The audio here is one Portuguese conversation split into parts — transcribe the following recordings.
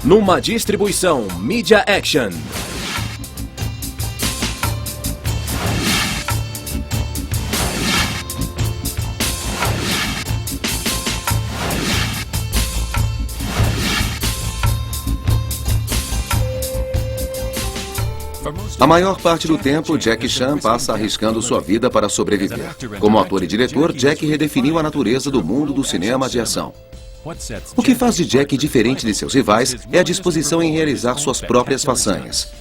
numa distribuição Media Action. A maior parte do tempo, Jackie Chan passa arriscando sua vida para sobreviver. Como ator e diretor, Jack redefiniu a natureza do mundo do cinema de ação. O que faz de Jack diferente de seus rivais é a disposição em realizar suas próprias façanhas.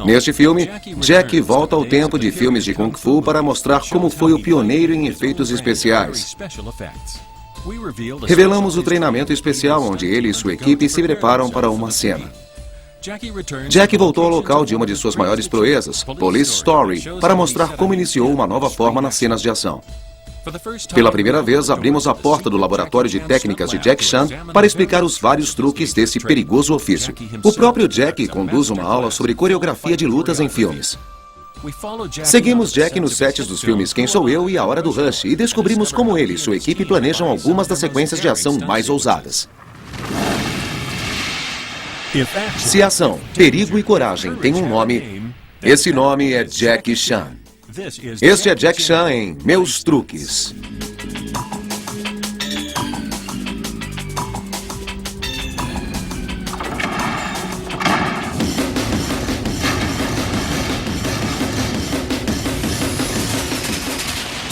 Neste filme, Jack volta ao tempo de filmes de Kung Fu para mostrar como foi o pioneiro em efeitos especiais. Revelamos o treinamento especial onde ele e sua equipe se preparam para uma cena. Jack voltou ao local de uma de suas maiores proezas, Police Story, para mostrar como iniciou uma nova forma nas cenas de ação. Pela primeira vez, abrimos a porta do laboratório de técnicas de Jack Chan para explicar os vários truques desse perigoso ofício. O próprio Jack conduz uma aula sobre coreografia de lutas em filmes. Seguimos Jack nos sets dos filmes Quem Sou Eu e A Hora do Rush e descobrimos como ele e sua equipe planejam algumas das sequências de ação mais ousadas. Se ação, perigo e coragem tem um nome, esse nome é Jackie Chan. Este é Jack Chan em Meus Truques.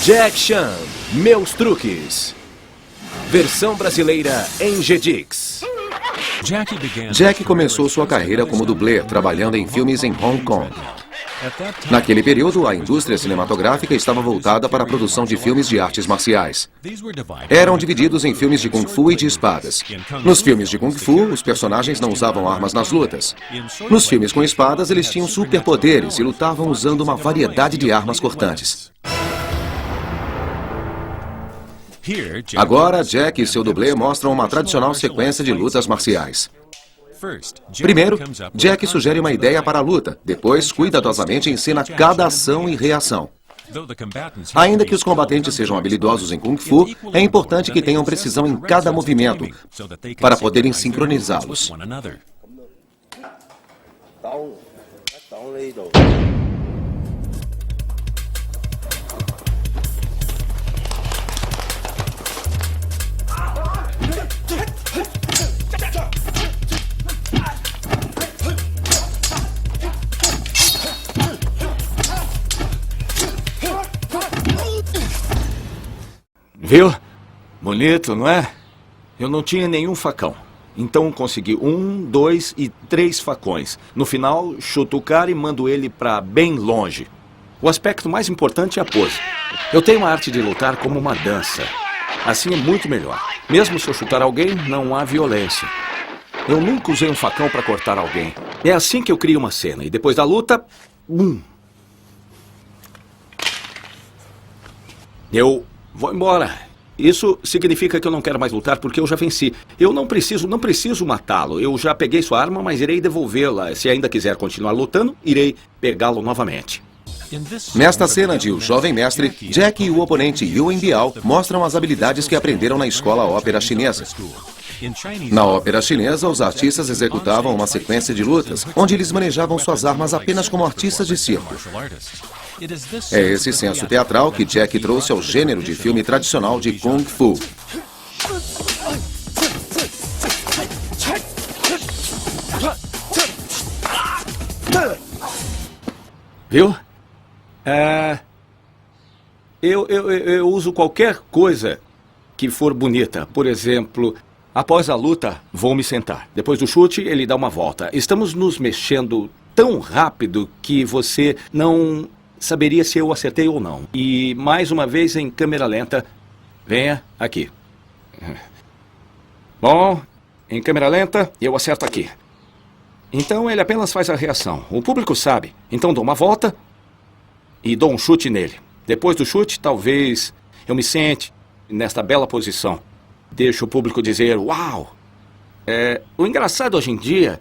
Jack Chan, Meus Truques. Versão brasileira em Jedix. Jack começou sua carreira como dublê, trabalhando em filmes em Hong Kong. Naquele período, a indústria cinematográfica estava voltada para a produção de filmes de artes marciais. Eram divididos em filmes de Kung Fu e de espadas. Nos filmes de Kung Fu, os personagens não usavam armas nas lutas. Nos filmes com espadas, eles tinham superpoderes e lutavam usando uma variedade de armas cortantes. Agora, Jack e seu dublê mostram uma tradicional sequência de lutas marciais. Primeiro, Jack sugere uma ideia para a luta. Depois, cuidadosamente ensina cada ação e reação. Ainda que os combatentes sejam habilidosos em Kung Fu, é importante que tenham precisão em cada movimento para poderem sincronizá-los. Viu? Bonito, não é? Eu não tinha nenhum facão. Então consegui 1, 2 e 3 facões. No final, chuto o cara e mando ele pra bem longe. O aspecto mais importante é a pose. Eu tenho a arte de lutar como uma dança. Assim é muito melhor. Mesmo se eu chutar alguém, não há violência. Eu nunca usei um facão pra cortar alguém. É assim que eu crio uma cena. E depois da luta, eu vou embora. Isso significa que eu não quero mais lutar porque eu já venci. Eu não preciso matá-lo. Eu já peguei sua arma, mas irei devolvê-la. Se ainda quiser continuar lutando, irei pegá-lo novamente. Nesta cena de O Jovem Mestre, Jack e o oponente Yuen Biao mostram as habilidades que aprenderam na escola ópera chinesa. Na ópera chinesa, os artistas executavam uma sequência de lutas, onde eles manejavam suas armas apenas como artistas de circo. É esse senso teatral que Jack trouxe ao gênero de filme tradicional de Kung Fu. Viu? Eu uso qualquer coisa que for bonita. Por exemplo, após a luta, vou me sentar. Depois do chute, ele dá uma volta. Estamos nos mexendo tão rápido que você não saberia se eu acertei ou não. E mais uma vez em câmera lenta. Venha aqui. Bom, em câmera lenta, eu acerto aqui. Então ele apenas faz a reação. O público sabe. Então dou uma volta e dou um chute nele. Depois do chute, talvez eu me sente nesta bela posição. Deixo o público dizer, uau! O engraçado hoje em dia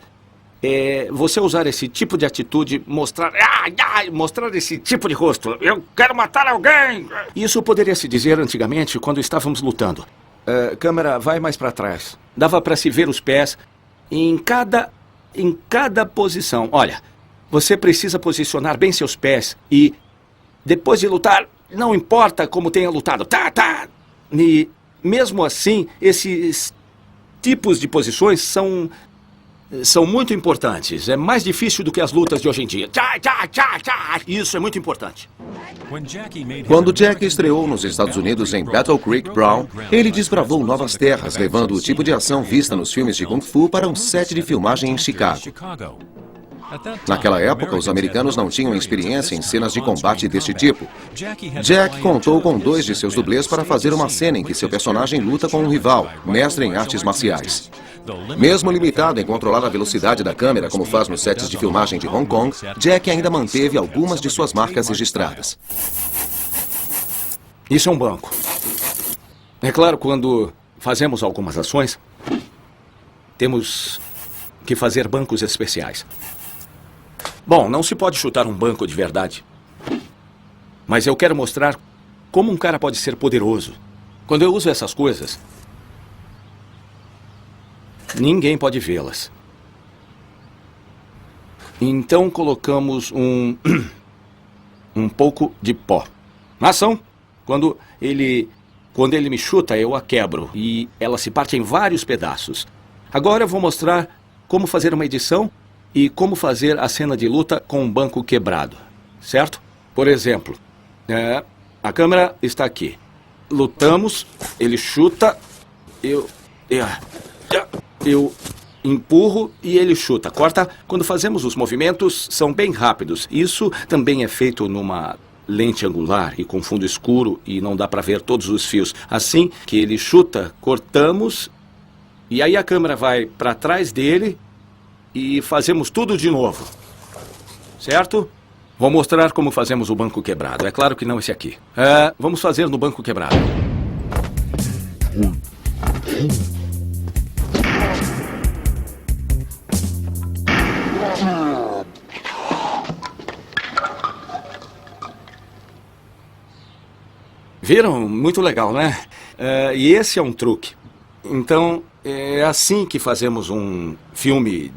é você usar esse tipo de atitude, mostrar esse tipo de rosto. Eu quero matar alguém! Isso poderia se dizer antigamente quando estávamos lutando. Câmera, vai mais para trás. Dava para se ver os pés em cada posição. Olha, você precisa posicionar bem seus pés e depois de lutar, não importa como tenha lutado. E mesmo assim, esses tipos de posições são muito importantes. É mais difícil do que as lutas de hoje em dia. Isso é muito importante. Quando Jack estreou nos Estados Unidos em Battle Creek Brown, ele desbravou novas terras, levando o tipo de ação vista nos filmes de Kung Fu para um set de filmagem em Chicago. Naquela época, os americanos não tinham experiência em cenas de combate deste tipo. Jack contou com 2 de seus dublês para fazer uma cena em que seu personagem luta com um rival, mestre em artes marciais. Mesmo limitado em controlar a velocidade da câmera, como faz nos sets de filmagem de Hong Kong, Jack ainda manteve algumas de suas marcas registradas. Isso é um banco. É claro, quando fazemos algumas ações, temos que fazer bancos especiais. Bom, não se pode chutar um banco de verdade. Mas eu quero mostrar como um cara pode ser poderoso. Quando eu uso essas coisas, ninguém pode vê-las. Então colocamos um pouco de pó. Ação! Quando ele me chuta, eu a quebro e ela se parte em vários pedaços. Agora eu vou mostrar como fazer uma edição e como fazer a cena de luta com um banco quebrado, certo? Por exemplo, a câmera está aqui. Lutamos, ele chuta, eu empurro e ele chuta. Corta? Quando fazemos os movimentos, são bem rápidos. Isso também é feito numa lente angular e com fundo escuro e não dá para ver todos os fios. Assim que ele chuta, cortamos e aí a câmera vai para trás dele e fazemos tudo de novo. Certo? Vou mostrar como fazemos o banco quebrado. É claro que não esse aqui. Vamos fazer no banco quebrado. Viram? Muito legal, né? E esse é um truque. Então, é assim que fazemos um filme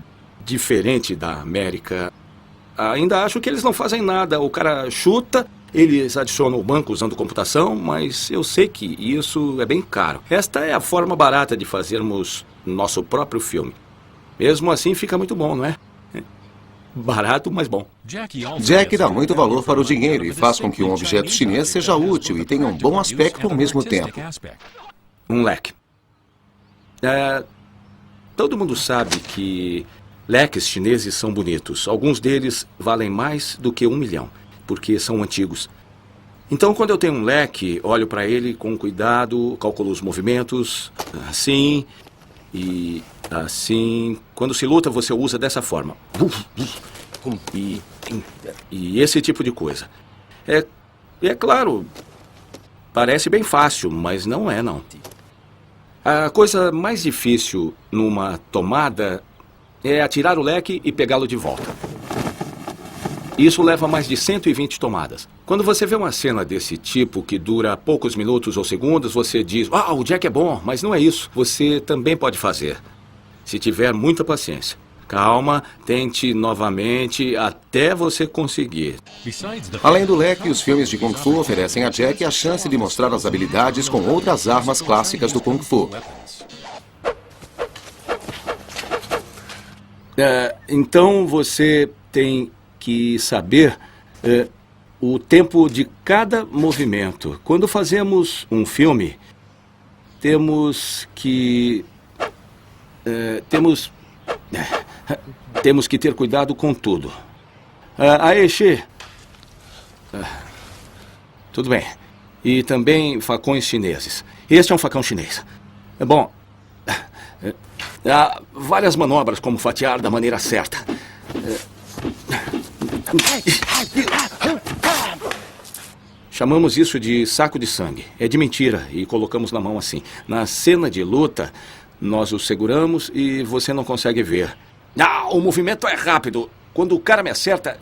diferente da América. Ainda acho que eles não fazem nada. O cara chuta, eles adicionam o banco usando computação, mas eu sei que isso é bem caro. Esta é a forma barata de fazermos nosso próprio filme. Mesmo assim, fica muito bom, não é? Barato, mas bom. Jack dá muito valor para o dinheiro e faz com que um objeto chinês seja útil e tenha um bom aspecto ao mesmo tempo. Um leque. Todo mundo sabe que leques chineses são bonitos. Alguns deles valem mais do que 1 milhão, porque são antigos. Então, quando eu tenho um leque, olho para ele com cuidado, calculo os movimentos, assim e assim. Quando se luta, você usa dessa forma. E esse tipo de coisa. É claro, parece bem fácil, mas não é, não. A coisa mais difícil numa tomada é atirar o leque e pegá-lo de volta. Isso leva mais de 120 tomadas. Quando você vê uma cena desse tipo que dura poucos minutos ou segundos, você diz, o Jack é bom, mas não é isso. Você também pode fazer, se tiver muita paciência. Calma, tente novamente até você conseguir. Além do leque, os filmes de Kung Fu oferecem a Jack a chance de mostrar as habilidades com outras armas clássicas do Kung Fu. Então você tem que saber o tempo de cada movimento. Quando fazemos um filme, temos que ter cuidado com tudo. Aexê. Tudo bem. E também facões chineses. Este é um facão chinês. Bom, há várias manobras como fatiar da maneira certa. Chamamos isso de saco de sangue. É de mentira e colocamos na mão assim. Na cena de luta, nós o seguramos e você não consegue ver. O movimento é rápido. Quando o cara me acerta...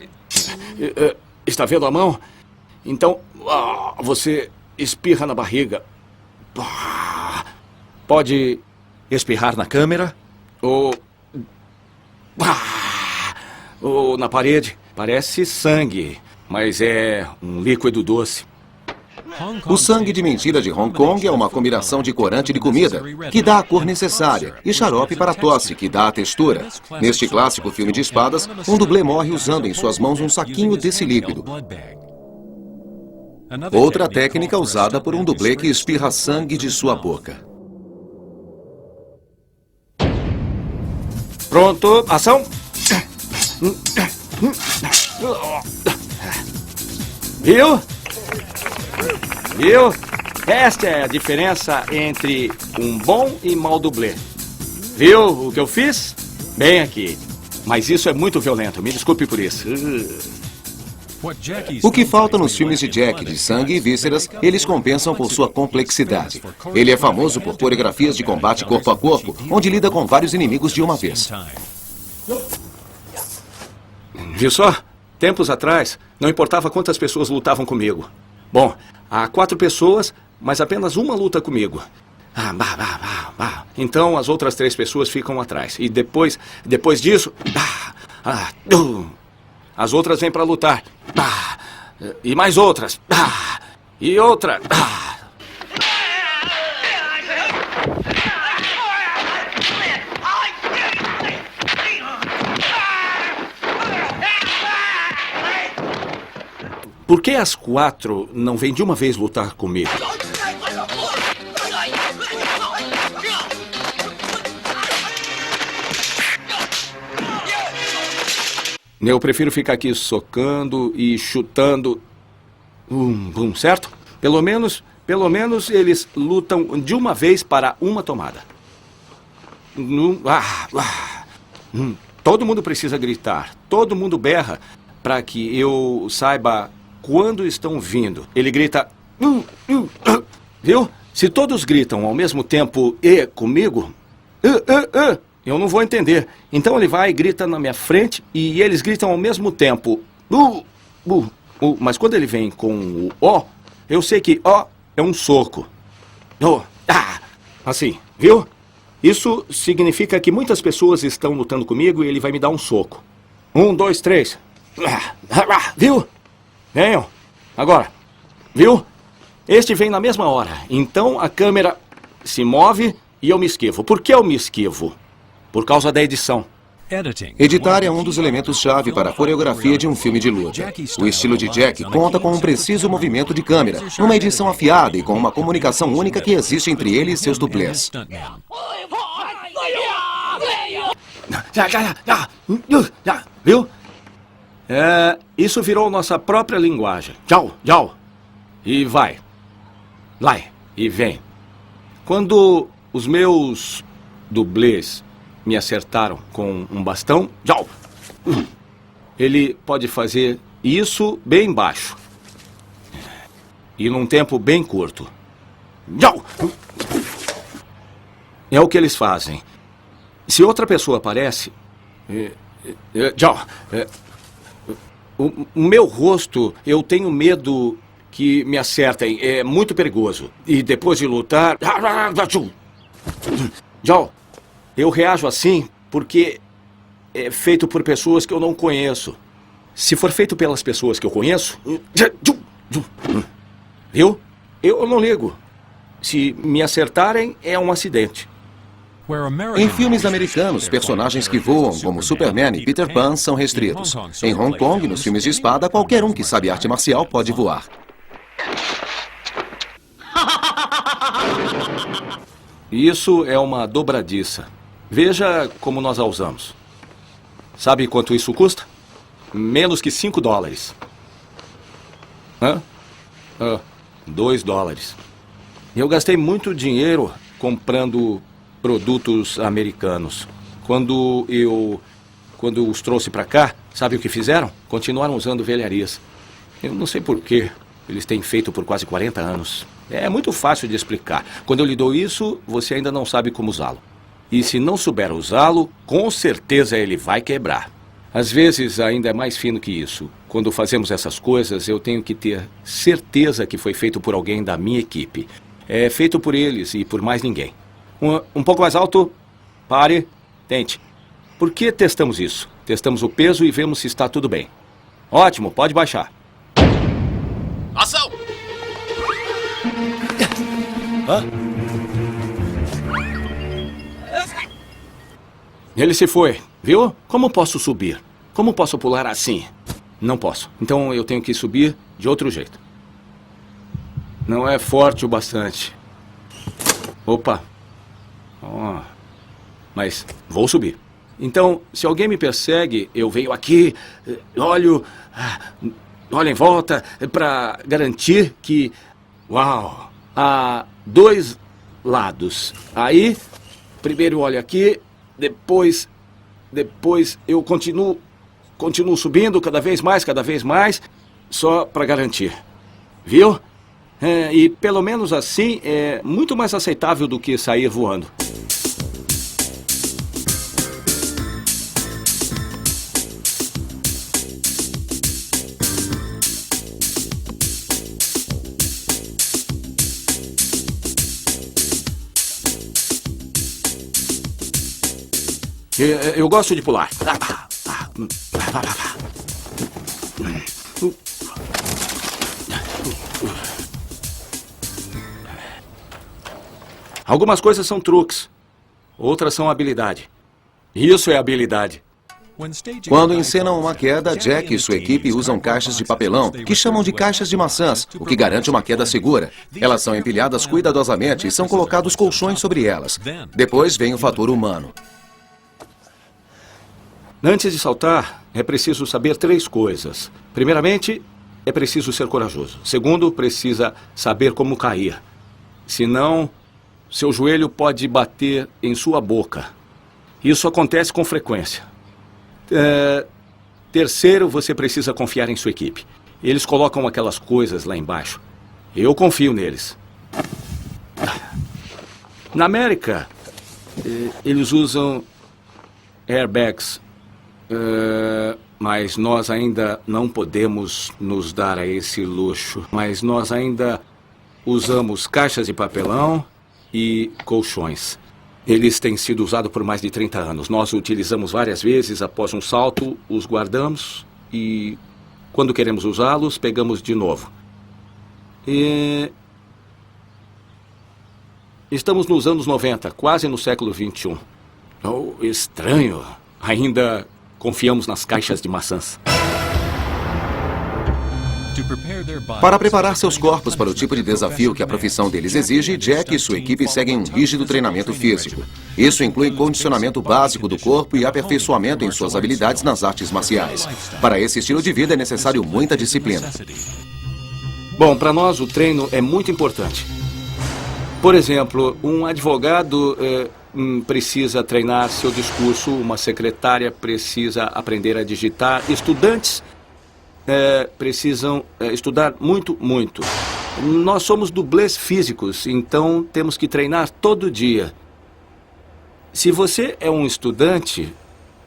Está vendo a mão? Então, você espirra na barriga. Pode espirrar na câmera ou Ou na parede. Parece sangue, mas é um líquido doce. O sangue de mentira de Hong Kong é uma combinação de corante de comida, que dá a cor necessária, e xarope para tosse, que dá a textura. Neste clássico filme de espadas, um dublê morre usando em suas mãos um saquinho desse líquido. Outra técnica usada por um dublê que espirra sangue de sua boca. Pronto, ação! Viu? Viu? Esta é a diferença entre um bom e mau dublê. Viu o que eu fiz? Bem aqui. Mas isso é muito violento, me desculpe por isso. O que falta nos filmes de Jack, de sangue e vísceras, eles compensam por sua complexidade. Ele é famoso por coreografias de combate corpo a corpo, onde lida com vários inimigos de uma vez. Viu só? Tempos atrás, não importava quantas pessoas lutavam comigo. Bom, há 4 pessoas, mas apenas uma luta comigo. Então as outras 3 pessoas ficam atrás. E depois disso, as outras vêm para lutar. E mais outras. E outra. Por que as 4 não vêm de uma vez lutar comigo? Eu prefiro ficar aqui socando e chutando. Certo? Pelo menos eles lutam de uma vez para uma tomada. Todo mundo precisa gritar. Todo mundo berra para que eu saiba quando estão vindo. Ele grita... Viu? Se todos gritam ao mesmo tempo e comigo... eu não vou entender. Então ele vai e grita na minha frente e eles gritam ao mesmo tempo. Mas quando ele vem com o O, eu sei que O é um soco. Assim, viu? Isso significa que muitas pessoas estão lutando comigo e ele vai me dar um soco. 1, 2, 3. Viu? Venham. Agora. Viu? Este vem na mesma hora. Então a câmera se move e eu me esquivo. Por que eu me esquivo? Por causa da edição. Editar é um dos elementos-chave para a coreografia de um filme de luta. O estilo de Jack conta com um preciso movimento de câmera, uma edição afiada e com uma comunicação única que existe entre ele e seus dublês. Viu? Isso virou nossa própria linguagem. Tchau. E vai. Vai e vem. Quando os meus dublês me acertaram com um bastão, ele pode fazer isso bem baixo. E num tempo bem curto. É o que eles fazem. Se outra pessoa aparece... O meu rosto, eu tenho medo que me acertem. É muito perigoso. E depois de lutar... Eu reajo assim porque é feito por pessoas que eu não conheço. Se for feito pelas pessoas que eu conheço... Viu? Eu não ligo. Se me acertarem, é um acidente. Em filmes americanos, personagens que voam, como Superman e Peter Pan, são restritos. Em Hong Kong, nos filmes de espada, qualquer um que sabe arte marcial pode voar. Isso é uma dobradiça. Veja como nós a usamos. Sabe quanto isso custa? Menos que $5. $2. Eu gastei muito dinheiro comprando produtos americanos. Quando eu os trouxe para cá, sabe o que fizeram? Continuaram usando velharias. Eu não sei por quê. Eles têm feito por quase 40 anos. É muito fácil de explicar. Quando eu lhe dou isso, você ainda não sabe como usá-lo. E se não souber usá-lo, com certeza ele vai quebrar. Às vezes ainda é mais fino que isso. Quando fazemos essas coisas, eu tenho que ter certeza que foi feito por alguém da minha equipe. É feito por eles e por mais ninguém. Um pouco mais alto. Pare. Tente. Por que testamos isso? Testamos o peso e vemos se está tudo bem. Ótimo, pode baixar. Ação! Ele se foi, viu? Como posso subir? Como posso pular assim? Não posso. Então eu tenho que subir de outro jeito. Não é forte o bastante. Opa. Oh. Mas vou subir. Então, se alguém me persegue, eu venho aqui, olho em volta para garantir que, uau, há dois lados. Aí, primeiro eu olho aqui, depois eu continuo subindo cada vez mais, só para garantir. Viu? E pelo menos assim é muito mais aceitável do que sair voando. Eu gosto de pular. Algumas coisas são truques, outras são habilidade. Isso é habilidade. Quando encenam uma queda, Jack e sua equipe usam caixas de papelão, que chamam de caixas de maçãs, o que garante uma queda segura. Elas são empilhadas cuidadosamente e são colocados colchões sobre elas. Depois vem o fator humano. Antes de saltar, é preciso saber 3 coisas. Primeiramente, é preciso ser corajoso. Segundo, precisa saber como cair. Senão, seu joelho pode bater em sua boca. Isso acontece com frequência. Terceiro, você precisa confiar em sua equipe. Eles colocam aquelas coisas lá embaixo. Eu confio neles. Na América, eles usam airbags. Mas nós ainda não podemos nos dar a esse luxo. Mas nós ainda usamos caixas de papelão e colchões. Eles têm sido usados por mais de 30 anos. Nós utilizamos várias vezes. Após um salto, os guardamos e, quando queremos usá-los, pegamos de novo. Estamos nos anos 90, quase no século 21. Oh, estranho. Ainda confiamos nas caixas de maçãs. Para preparar seus corpos para o tipo de desafio que a profissão deles exige, Jack e sua equipe seguem um rígido treinamento físico. Isso inclui condicionamento básico do corpo e aperfeiçoamento em suas habilidades nas artes marciais. Para esse estilo de vida é necessário muita disciplina. Bom, para nós o treino é muito importante. Por exemplo, um advogado precisa treinar seu discurso, uma secretária precisa aprender a digitar, estudantes precisam estudar muito. Nós somos dublês físicos, então temos que treinar todo dia. Se você é um estudante,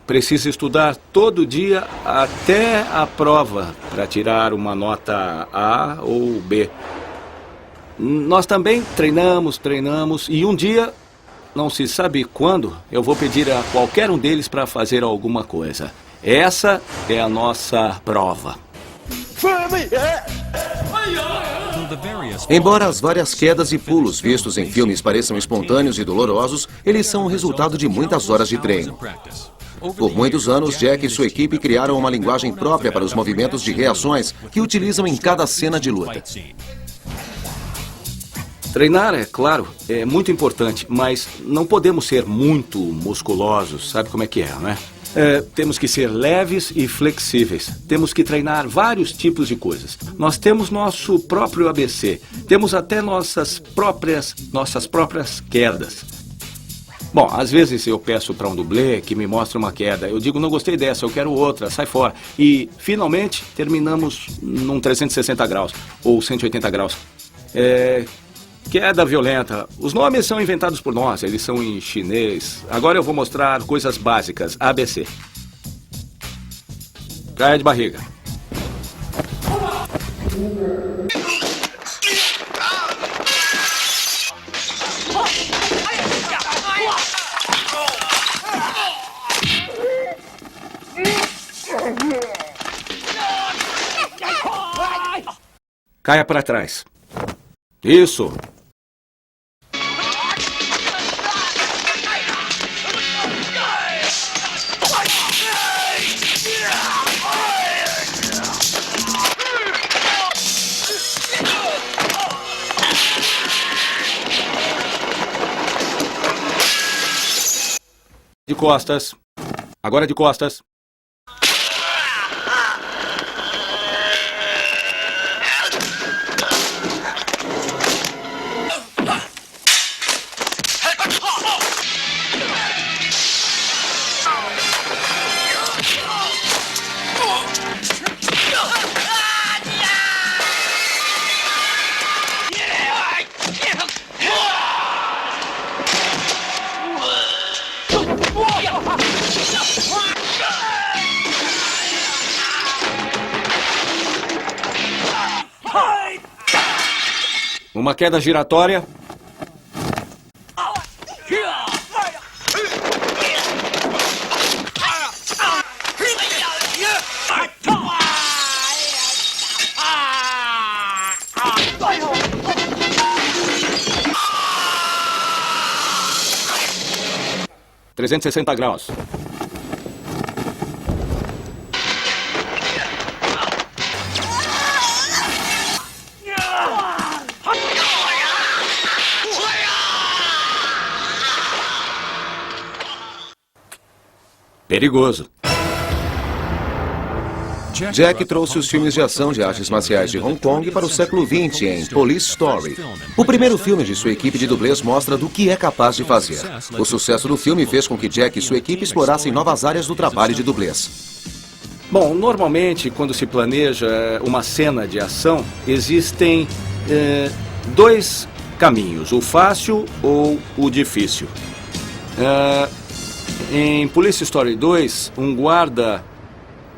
precisa estudar todo dia até a prova para tirar uma nota A ou B. Nós também treinamos e um dia, não se sabe quando, eu vou pedir a qualquer um deles para fazer alguma coisa. Essa é a nossa prova. Embora as várias quedas e pulos vistos em filmes pareçam espontâneos e dolorosos, eles são o resultado de muitas horas de treino. Por muitos anos, Jack e sua equipe criaram uma linguagem própria para os movimentos de reações que utilizam em cada cena de luta. Treinar, é claro, é muito importante, mas não podemos ser muito musculosos, sabe como é que é, né? Temos que ser leves e flexíveis. Temos que treinar vários tipos de coisas. Nós temos nosso próprio ABC. Temos até nossas próprias quedas. Bom, às vezes eu peço para um dublê que me mostre uma queda. Eu digo, não gostei dessa, eu quero outra, sai fora. E, finalmente, terminamos num 360 graus ou 180 graus. Queda violenta. Os nomes são inventados por nós, eles são em chinês. Agora eu vou mostrar coisas básicas, ABC. Caia de barriga. Caia para trás. Isso. De costas. Agora de costas. Uma queda giratória. $360. Perigoso. Jack trouxe os filmes de ação de artes marciais de Hong Kong para o século XX em Police Story. O primeiro filme de sua equipe de dublês mostra do que é capaz de fazer. O sucesso do filme fez com que Jack e sua equipe explorassem novas áreas do trabalho de dublês. Bom, normalmente, quando se planeja uma cena de ação, existem dois caminhos, o fácil ou o difícil. Em Police Story 2, um guarda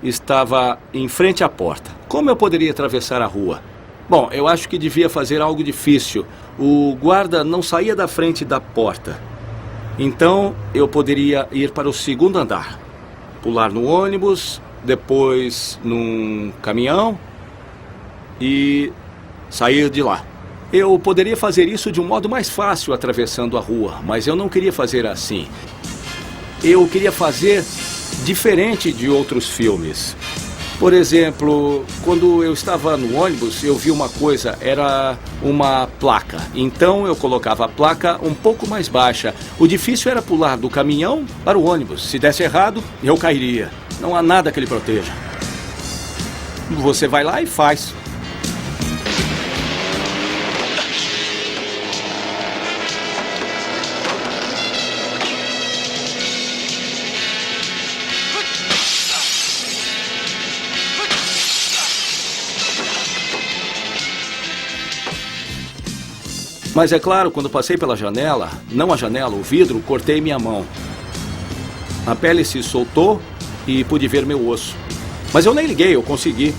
estava em frente à porta. Como eu poderia atravessar a rua? Bom, eu acho que devia fazer algo difícil. O guarda não saía da frente da porta. Então, eu poderia ir para o segundo andar. Pular no ônibus, depois num caminhão e sair de lá. Eu poderia fazer isso de um modo mais fácil atravessando a rua, mas eu não queria fazer assim. Eu queria fazer diferente de outros filmes. Por exemplo, quando eu estava no ônibus, eu vi uma coisa, era uma placa. Então eu colocava a placa um pouco mais baixa. O difícil era pular do caminhão para o ônibus. Se desse errado, eu cairia. Não há nada que ele proteja. Você vai lá e faz. Mas é claro, quando passei pela janela, não a janela, o vidro, cortei minha mão. A pele se soltou e pude ver meu osso. Mas eu nem liguei, eu consegui.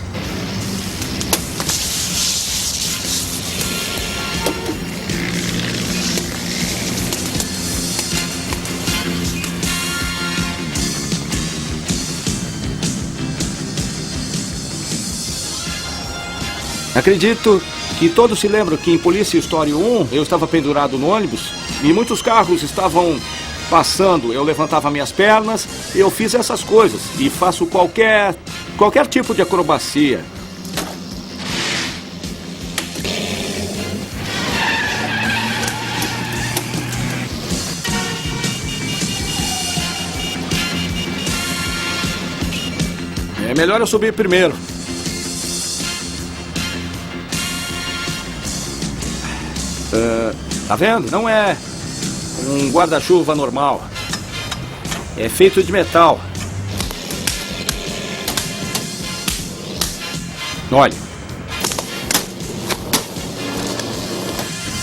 Acredito que todos se lembram que em Police Story 1 eu estava pendurado no ônibus e muitos carros estavam passando. Eu levantava minhas pernas, eu fiz essas coisas e faço qualquer tipo de acrobacia. É melhor eu subir primeiro. Tá vendo? Não é um guarda-chuva normal. É feito de metal. Olha.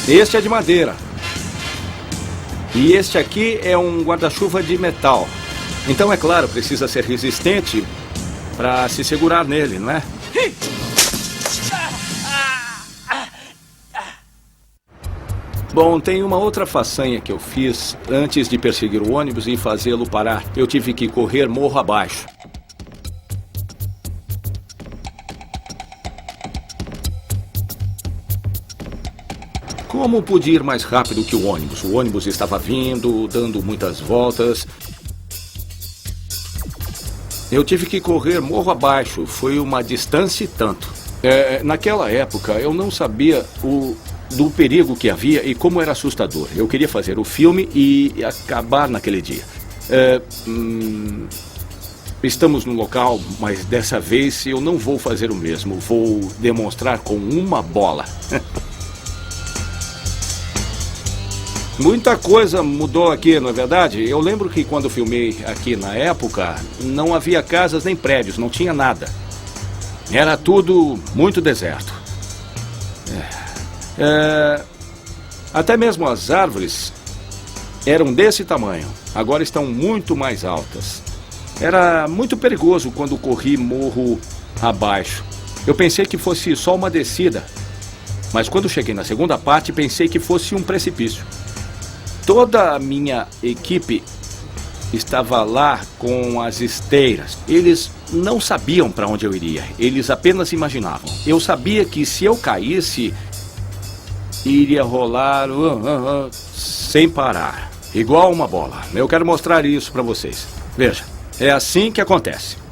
Este é de madeira. E este aqui é um guarda-chuva de metal. Então, é claro, precisa ser resistente para se segurar nele, não é? Bom, tem uma outra façanha que eu fiz antes de perseguir o ônibus e fazê-lo parar. Eu tive que correr morro abaixo. Como pude ir mais rápido que o ônibus? O ônibus estava vindo, dando muitas voltas. Eu tive que correr morro abaixo. Foi uma distância e tanto. Naquela época, eu não sabia do perigo que havia e como era assustador. Eu queria fazer o filme e acabar naquele dia. Estamos no local, mas dessa vez eu não vou fazer o mesmo. Vou demonstrar com uma bola. Muita coisa mudou aqui, não é verdade? Eu lembro que quando filmei aqui na época, não havia casas nem prédios, não tinha nada. Era tudo muito deserto. Até mesmo as árvores eram desse tamanho. Agora estão muito mais altas. Era muito perigoso quando corri morro abaixo. Eu pensei que fosse só uma descida. Mas quando cheguei na segunda parte, pensei que fosse um precipício. Toda a minha equipe estava lá com as esteiras. Eles não sabiam para onde eu iria. Eles apenas imaginavam. Eu sabia que se eu caísse, iria rolar sem parar. Igual uma bola. Eu quero mostrar isso para vocês. Veja, é assim que acontece.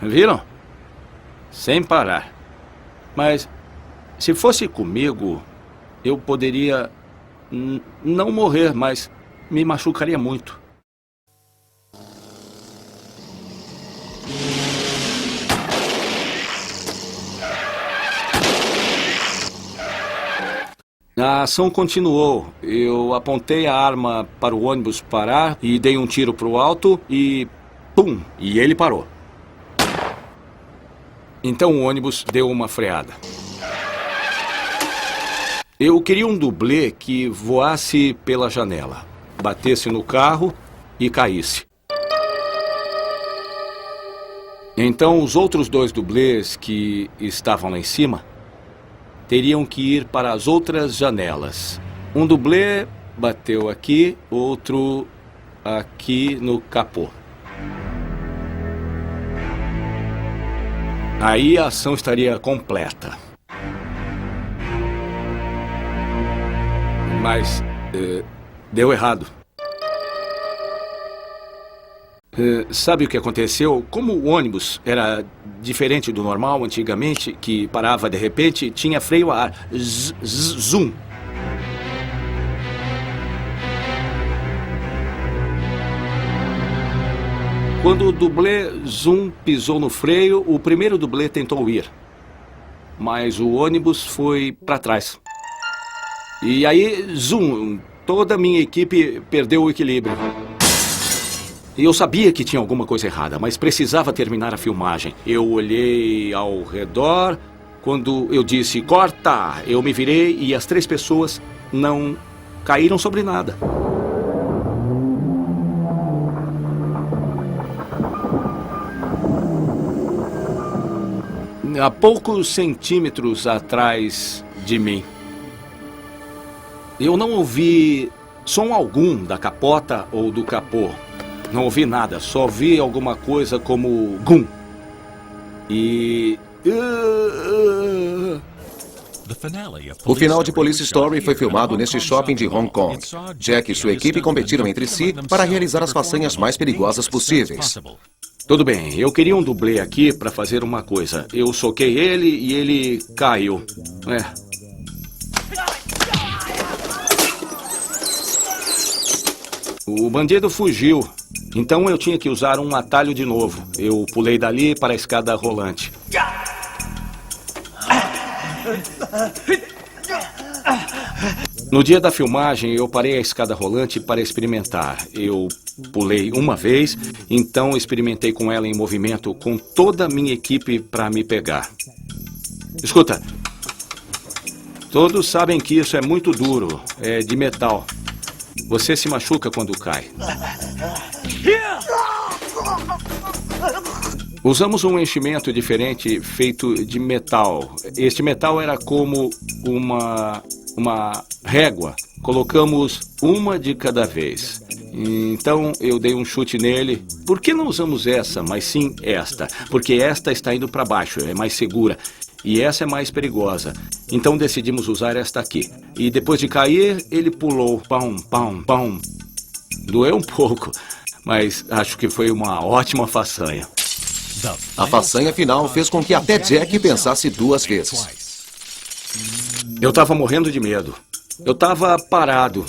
Viram? Sem parar. Mas se fosse comigo, eu poderia não morrer, mas me machucaria muito. A ação continuou. Eu apontei a arma para o ônibus parar e dei um tiro para o alto e... pum! E ele parou. Então o ônibus deu uma freada. Eu queria um dublê que voasse pela janela, batesse no carro e caísse. Então os outros 2 dublês que estavam lá em cima teriam que ir para as outras janelas. Um dublê bateu aqui, outro aqui no capô. Aí a ação estaria completa. Mas deu errado. Sabe o que aconteceu? Como o ônibus era diferente do normal antigamente, que parava de repente, tinha freio a ar. Zoom. Quando o dublê Zoom pisou no freio, o primeiro dublê tentou ir. Mas o ônibus foi para trás. E aí, Zoom, toda a minha equipe perdeu o equilíbrio. E eu sabia que tinha alguma coisa errada, mas precisava terminar a filmagem. Eu olhei ao redor. Quando eu disse, corta, eu me virei e as 3 pessoas não caíram sobre nada. A poucos centímetros atrás de mim. Eu não ouvi som algum da capota ou do capô. Não ouvi nada, só vi alguma coisa como gum. E... O final de Police Story foi filmado neste shopping de Hong Kong. Jack e sua equipe competiram entre si para realizar as façanhas mais perigosas possíveis. Tudo bem, eu queria um dublê aqui para fazer uma coisa. Eu soquei ele e ele caiu. O bandido fugiu. Então eu tinha que usar um atalho de novo. Eu pulei dali para a escada rolante. No dia da filmagem, eu parei a escada rolante para experimentar. Eu pulei uma vez, então experimentei com ela em movimento com toda a minha equipe para me pegar. Escuta. Todos sabem que isso é muito duro. É de metal. Você se machuca quando cai. Usamos um enchimento diferente feito de metal. Este metal era como uma régua. Colocamos uma de cada vez. Então eu dei um chute nele. Por que não usamos essa, mas sim esta? Porque esta está indo para baixo, é mais segura. E essa é mais perigosa. Então decidimos usar esta aqui. E depois de cair, ele pulou. Pão, pão, pão. Doeu um pouco, mas acho que foi uma ótima façanha. A façanha final fez com que até Jack pensasse 2 vezes. Eu estava morrendo de medo. Eu estava parado.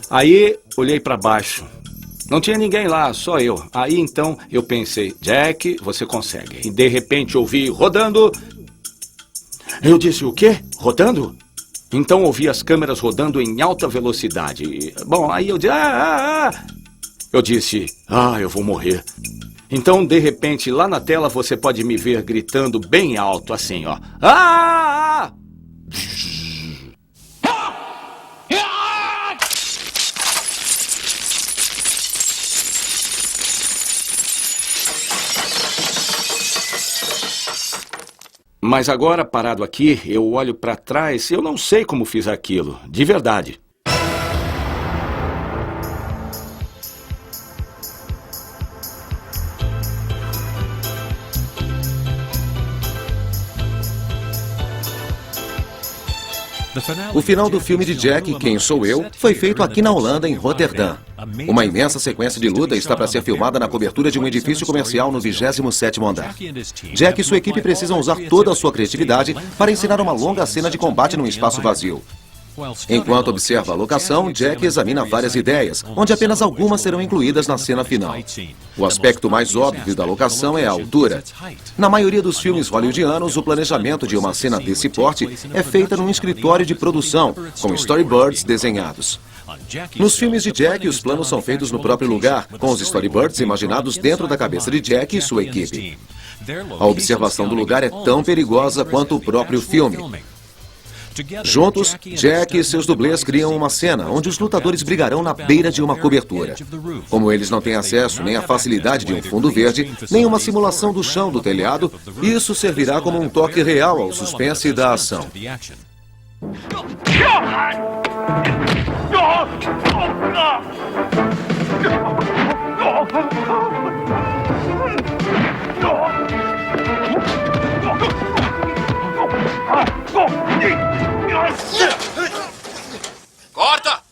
Aí olhei para baixo. Não tinha ninguém lá, só eu. Aí então eu pensei, Jack, você consegue. E de repente ouvi rodando. Eu disse, o quê? Rodando? Então ouvi as câmeras rodando em alta velocidade. Bom, aí eu disse, Eu disse, eu vou morrer. Então, de repente, lá na tela você pode me ver gritando bem alto, assim, ó. Mas agora, parado aqui, eu olho para trás e eu não sei como fiz aquilo, de verdade. O final do filme de Jack, Quem Sou Eu, foi feito aqui na Holanda, em Roterdã. Uma imensa sequência de luta está para ser filmada na cobertura de um edifício comercial no 27º andar. Jack e sua equipe precisam usar toda a sua criatividade para encenar uma longa cena de combate num espaço vazio. Enquanto observa a locação, Jack examina várias ideias, onde apenas algumas serão incluídas na cena final. O aspecto mais óbvio da locação é a altura. Na maioria dos filmes hollywoodianos, o planejamento de uma cena desse porte é feita num escritório de produção, com storyboards desenhados. Nos filmes de Jack, os planos são feitos no próprio lugar, com os storyboards imaginados dentro da cabeça de Jack e sua equipe. A observação do lugar é tão perigosa quanto o próprio filme. Juntos, Jack e seus dublês criam uma cena onde os lutadores brigarão na beira de uma cobertura. Como eles não têm acesso nem à facilidade de um fundo verde, nem uma simulação do chão do telhado, isso servirá como um toque real ao suspense da ação. Corta!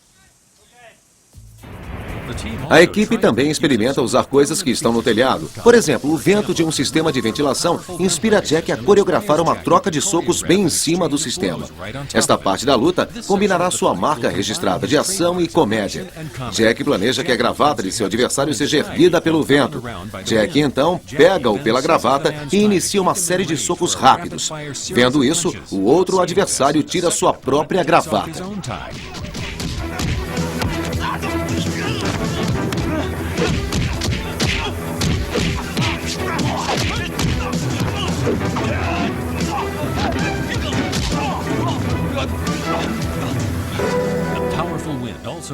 A equipe também experimenta usar coisas que estão no telhado. Por exemplo, o vento de um sistema de ventilação inspira Jack a coreografar uma troca de socos bem em cima do sistema. Esta parte da luta combinará sua marca registrada de ação e comédia. Jack planeja que a gravata de seu adversário seja erguida pelo vento. Jack, então, pega-o pela gravata e inicia uma série de socos rápidos. Vendo isso, o outro adversário tira sua própria gravata.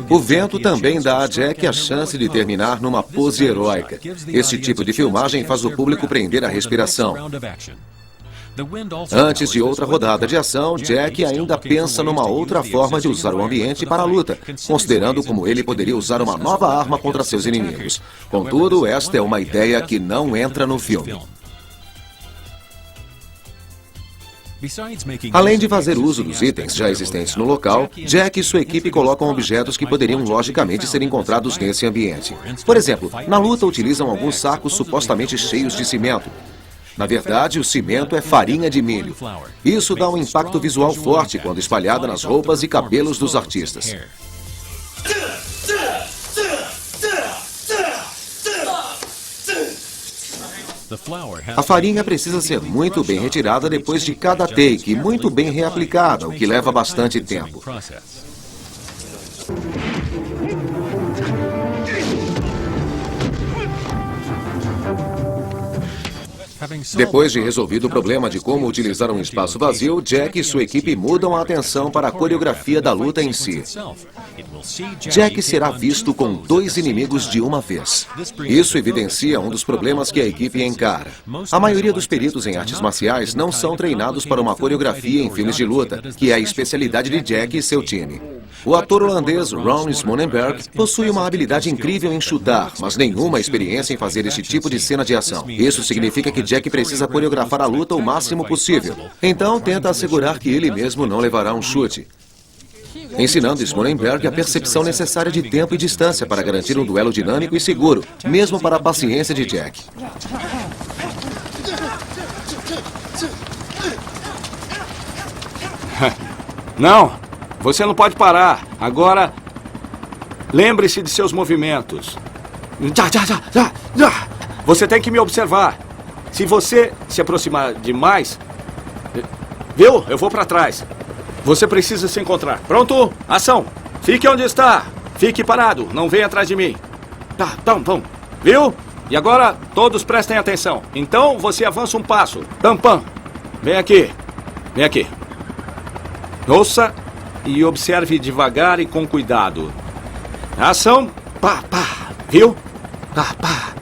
O vento também dá a Jack a chance de terminar numa pose heróica. Este tipo de filmagem faz o público prender a respiração. Antes de outra rodada de ação, Jack ainda pensa numa outra forma de usar o ambiente para a luta, considerando como ele poderia usar uma nova arma contra seus inimigos. Contudo, esta é uma ideia que não entra no filme. Além de fazer uso dos itens já existentes no local, Jack e sua equipe colocam objetos que poderiam logicamente ser encontrados nesse ambiente. Por exemplo, na luta utilizam alguns sacos supostamente cheios de cimento. Na verdade, o cimento é farinha de milho. Isso dá um impacto visual forte quando espalhada nas roupas e cabelos dos artistas. A farinha precisa ser muito bem retirada depois de cada take e muito bem reaplicada, o que leva bastante tempo. Depois de resolvido o problema de como utilizar um espaço vazio, Jack e sua equipe mudam a atenção para a coreografia da luta em si. Jack será visto com 2 inimigos de uma vez. Isso evidencia um dos problemas que a equipe encara. A maioria dos peritos em artes marciais não são treinados para uma coreografia em filmes de luta, que é a especialidade de Jack e seu time. O ator holandês Ron Smonenberg possui uma habilidade incrível em chutar, mas nenhuma experiência em fazer este tipo de cena de ação. Isso significa que Jack precisa coreografar a luta o máximo possível. Então tenta assegurar que ele mesmo não levará um chute, ensinando Smonenberg a percepção necessária de tempo e distância para garantir um duelo dinâmico e seguro, mesmo para a paciência de Jack. Não, você não pode parar. Agora, lembre-se de seus movimentos. Você tem que me observar. Se você se aproximar demais... Viu? Eu vou para trás. Você precisa se encontrar. Pronto? Ação! Fique onde está. Fique parado. Não venha atrás de mim. Tá, vamos. Viu? E agora, todos prestem atenção. Então, você avança um passo. Pam. Vem aqui. Ouça e observe devagar e com cuidado. Ação. Pá. Viu? Pá.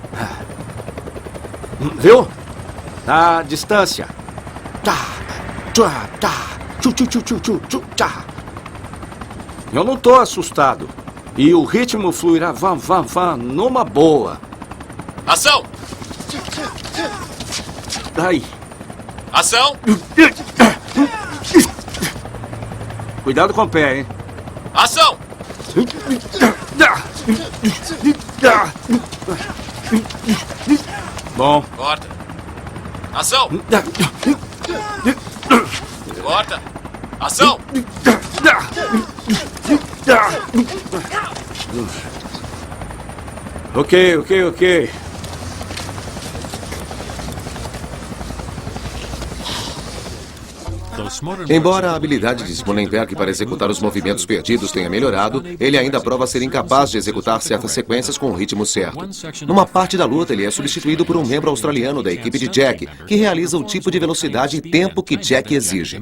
Viu? A distância. Eu não tô assustado. E o ritmo fluirá vá, numa boa. Ação! Aí. Ação! Cuidado com o pé, hein? Ação! Bom. Corta. Ação! Corta. Ação! Ok. Embora a habilidade de Smonenberg para executar os movimentos perdidos tenha melhorado, ele ainda prova ser incapaz de executar certas sequências com o ritmo certo. Numa parte da luta, ele é substituído por um membro australiano da equipe de Jack, que realiza o tipo de velocidade e tempo que Jack exige.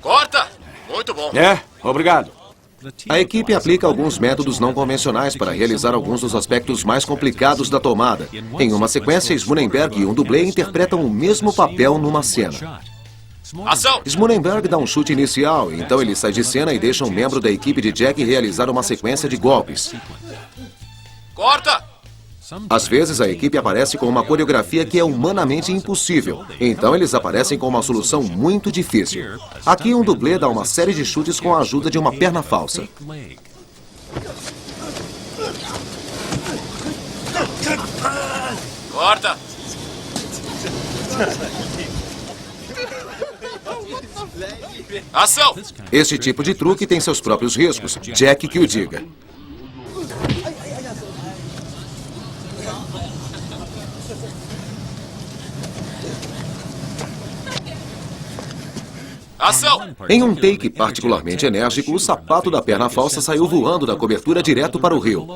Corta! Muito bom. Obrigado. A equipe aplica alguns métodos não convencionais para realizar alguns dos aspectos mais complicados da tomada. Em uma sequência, Smonenberg e um dublê interpretam o mesmo papel numa cena. Ação! Smonenberg dá um chute inicial, então ele sai de cena e deixa um membro da equipe de Jack realizar uma sequência de golpes. Corta! Às vezes, a equipe aparece com uma coreografia que é humanamente impossível. Então, eles aparecem com uma solução muito difícil. Aqui, um dublê dá uma série de chutes com a ajuda de uma perna falsa. Corta! Ação! Este tipo de truque tem seus próprios riscos. Jack que o diga. Ação! Em um take particularmente enérgico, o sapato da perna falsa saiu voando da cobertura direto para o rio.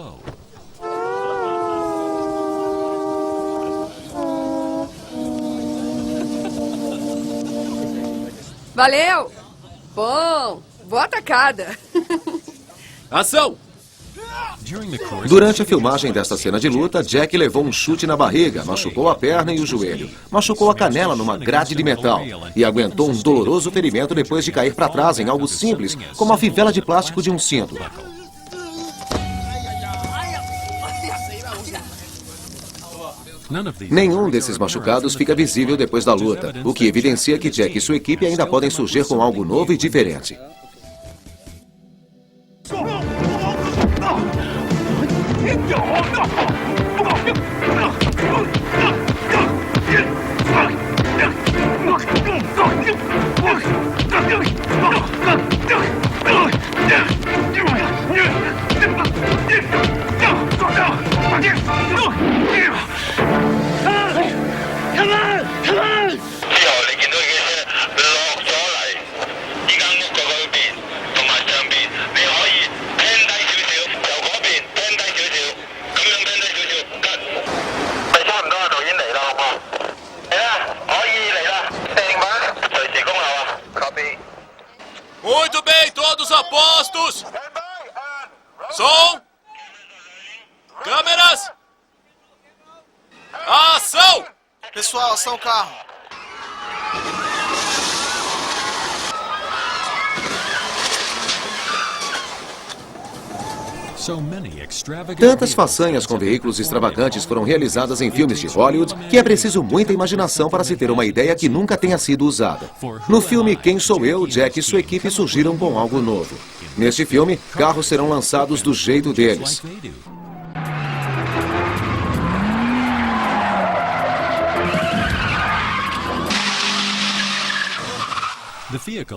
Valeu! Bom, boa atacada. Ação! Durante a filmagem desta cena de luta, Jack levou um chute na barriga, machucou a perna e o joelho, machucou a canela numa grade de metal e aguentou um doloroso ferimento depois de cair para trás em algo simples, como a fivela de plástico de um cinto. Nenhum desses machucados fica visível depois da luta, o que evidencia que Jack e sua equipe ainda podem surgir com algo novo e diferente. Luz! Som! Câmeras! Ação! Pessoal, ação carro. Tantas façanhas com veículos extravagantes foram realizadas em filmes de Hollywood que é preciso muita imaginação para se ter uma ideia que nunca tenha sido usada. No filme Quem Sou Eu, Jack e sua equipe surgiram com algo novo. Neste filme, carros serão lançados do jeito deles.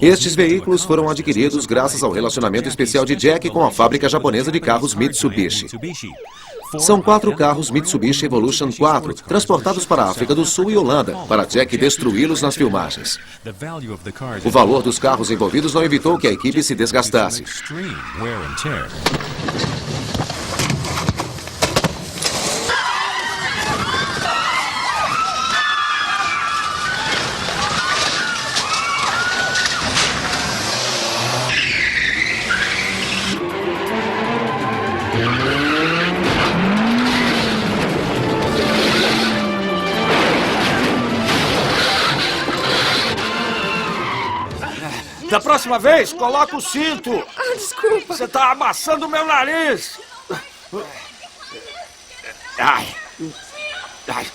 Estes veículos foram adquiridos graças ao relacionamento especial de Jack com a fábrica japonesa de carros Mitsubishi. São 4 carros Mitsubishi Evolution 4, transportados para a África do Sul e Holanda, para Jack destruí-los nas filmagens. O valor dos carros envolvidos não evitou que a equipe se desgastasse. Da próxima vez, coloca o cinto. Ah, desculpa. Você tá amassando o meu nariz. Ai. Ai.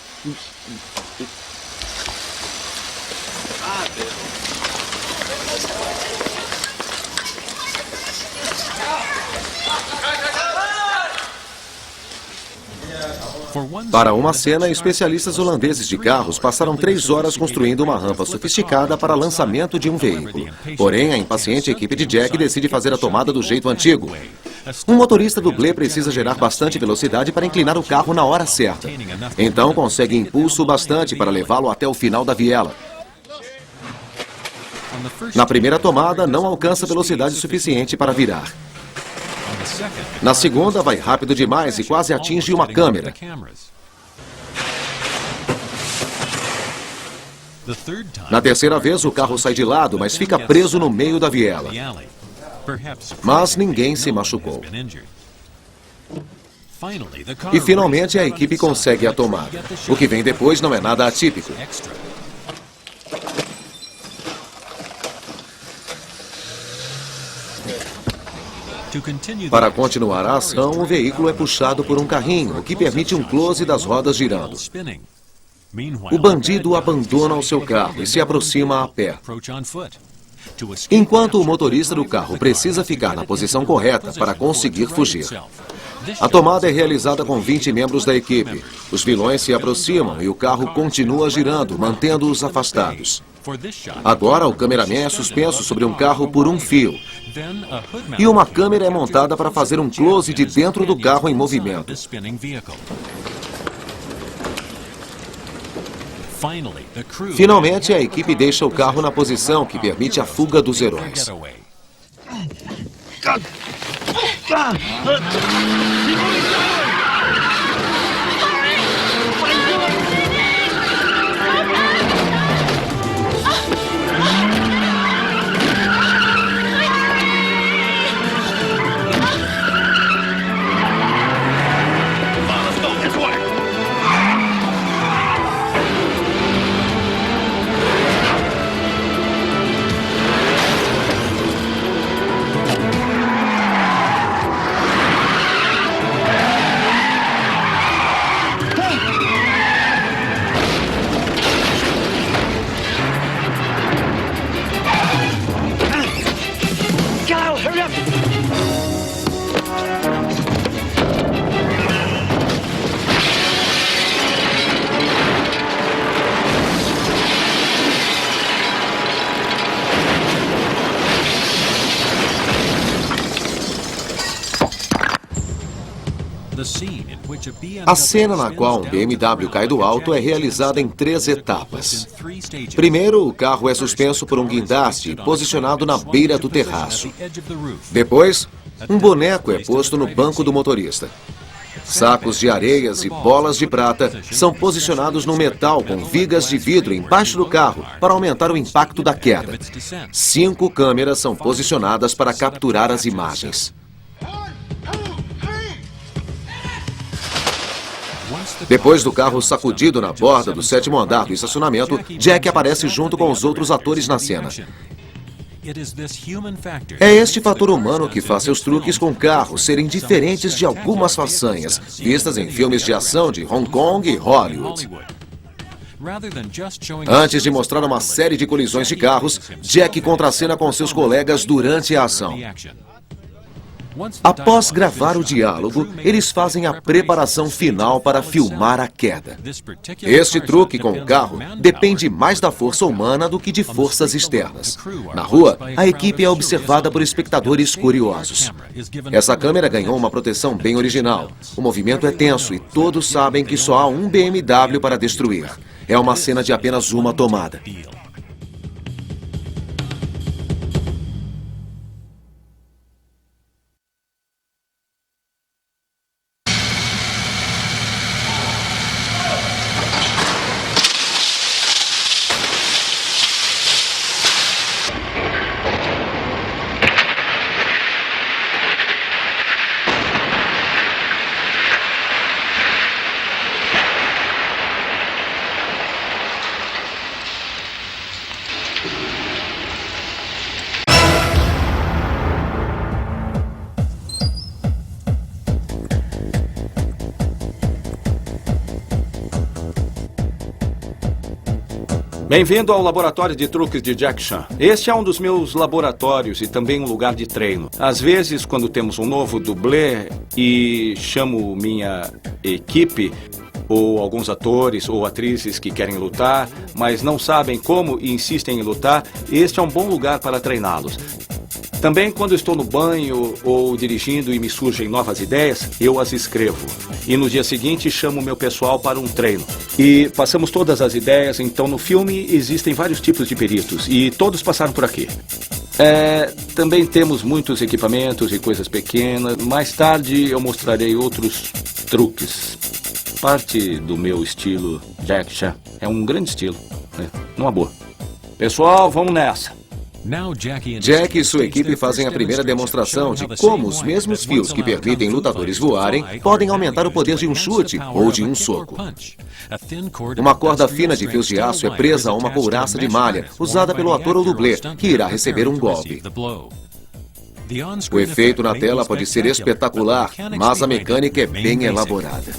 Para uma cena, especialistas holandeses de carros passaram 3 horas construindo uma rampa sofisticada para lançamento de um veículo. Porém, a impaciente equipe de Jack decide fazer a tomada do jeito antigo. Um motorista dublê precisa gerar bastante velocidade para inclinar o carro na hora certa. Então, consegue impulso bastante para levá-lo até o final da viela. Na primeira tomada, não alcança velocidade suficiente para virar. Na segunda, vai rápido demais e quase atinge uma câmera. Na terceira vez, o carro sai de lado, mas fica preso no meio da viela. Mas ninguém se machucou. E finalmente a equipe consegue a tomada. O que vem depois não é nada atípico. Para continuar a ação, o veículo é puxado por um carrinho, o que permite um close das rodas girando. O bandido abandona o seu carro e se aproxima a pé. Enquanto o motorista do carro precisa ficar na posição correta para conseguir fugir. A tomada é realizada com 20 membros da equipe. Os vilões se aproximam e o carro continua girando, mantendo-os afastados. Agora, o cameraman é suspenso sobre um carro por um fio. E uma câmera é montada para fazer um close de dentro do carro em movimento. Finalmente, a equipe deixa o carro na posição que permite a fuga dos heróis. A cena na qual um BMW cai do alto é realizada em 3 etapas. Primeiro, o carro é suspenso por um guindaste posicionado na beira do terraço. Depois, um boneco é posto no banco do motorista. Sacos de areias e bolas de prata são posicionados no metal com vigas de vidro embaixo do carro para aumentar o impacto da queda. 5 câmeras são posicionadas para capturar as imagens. Depois do carro sacudido na borda do 7º andar do estacionamento, Jack aparece junto com os outros atores na cena. É este fator humano que faz seus truques com carros serem diferentes de algumas façanhas vistas em filmes de ação de Hong Kong e Hollywood. Antes de mostrar uma série de colisões de carros, Jack contracena com seus colegas durante a ação. Após gravar o diálogo, eles fazem a preparação final para filmar a queda. Este truque com o carro depende mais da força humana do que de forças externas. Na rua, a equipe é observada por espectadores curiosos. Essa câmera ganhou uma proteção bem original. O movimento é tenso e todos sabem que só há um BMW para destruir. É uma cena de apenas uma tomada. Bem-vindo ao laboratório de truques de Jack Chan. Este é um dos meus laboratórios e também um lugar de treino. Às vezes, quando temos um novo dublê e chamo minha equipe, ou alguns atores ou atrizes que querem lutar, mas não sabem como e insistem em lutar, este é um bom lugar para treiná-los. Também, quando estou no banho ou dirigindo e me surgem novas ideias, eu as escrevo. E no dia seguinte, chamo meu pessoal para um treino. E passamos todas as ideias, então no filme existem vários tipos de peritos e todos passaram por aqui. Também temos muitos equipamentos e coisas pequenas. Mais tarde eu mostrarei outros truques. Parte do meu estilo Jack Chan. É um grande estilo, numa boa. Pessoal, vamos nessa. Jack e sua equipe fazem a primeira demonstração de como os mesmos fios que permitem lutadores voarem podem aumentar o poder de um chute ou de um soco. Uma corda fina de fios de aço é presa a uma couraça de malha usada pelo ator ou dublê, que irá receber um golpe. O efeito na tela pode ser espetacular, mas a mecânica é bem elaborada.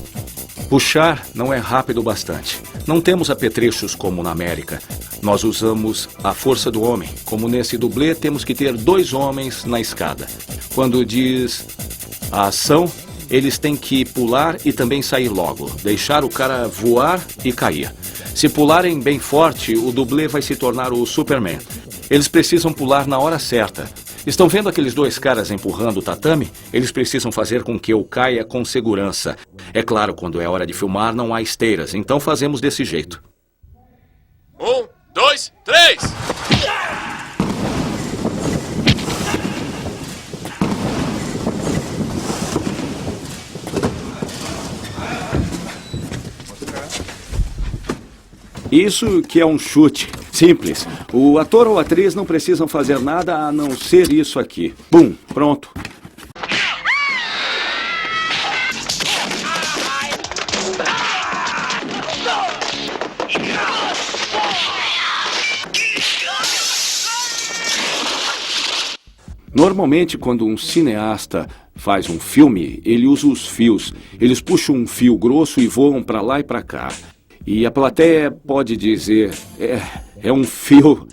Puxar não é rápido o bastante. Não temos apetrechos como na América. Nós usamos a força do homem. Como nesse dublê, temos que ter 2 homens na escada. Quando diz a ação, eles têm que pular e também sair logo. Deixar o cara voar e cair. Se pularem bem forte, o dublê vai se tornar o Superman. Eles precisam pular na hora certa. Estão vendo aqueles 2 caras empurrando o tatame? Eles precisam fazer com que eu caia com segurança. É claro, quando é hora de filmar, não há esteiras, então fazemos desse jeito. 1, 2, 3! Isso que é um chute. Simples. O ator ou atriz não precisam fazer nada a não ser isso aqui. Bum, pronto. Normalmente, quando um cineasta faz um filme, ele usa os fios. Eles puxam um fio grosso e voam para lá e para cá. E a plateia pode dizer, é um fio,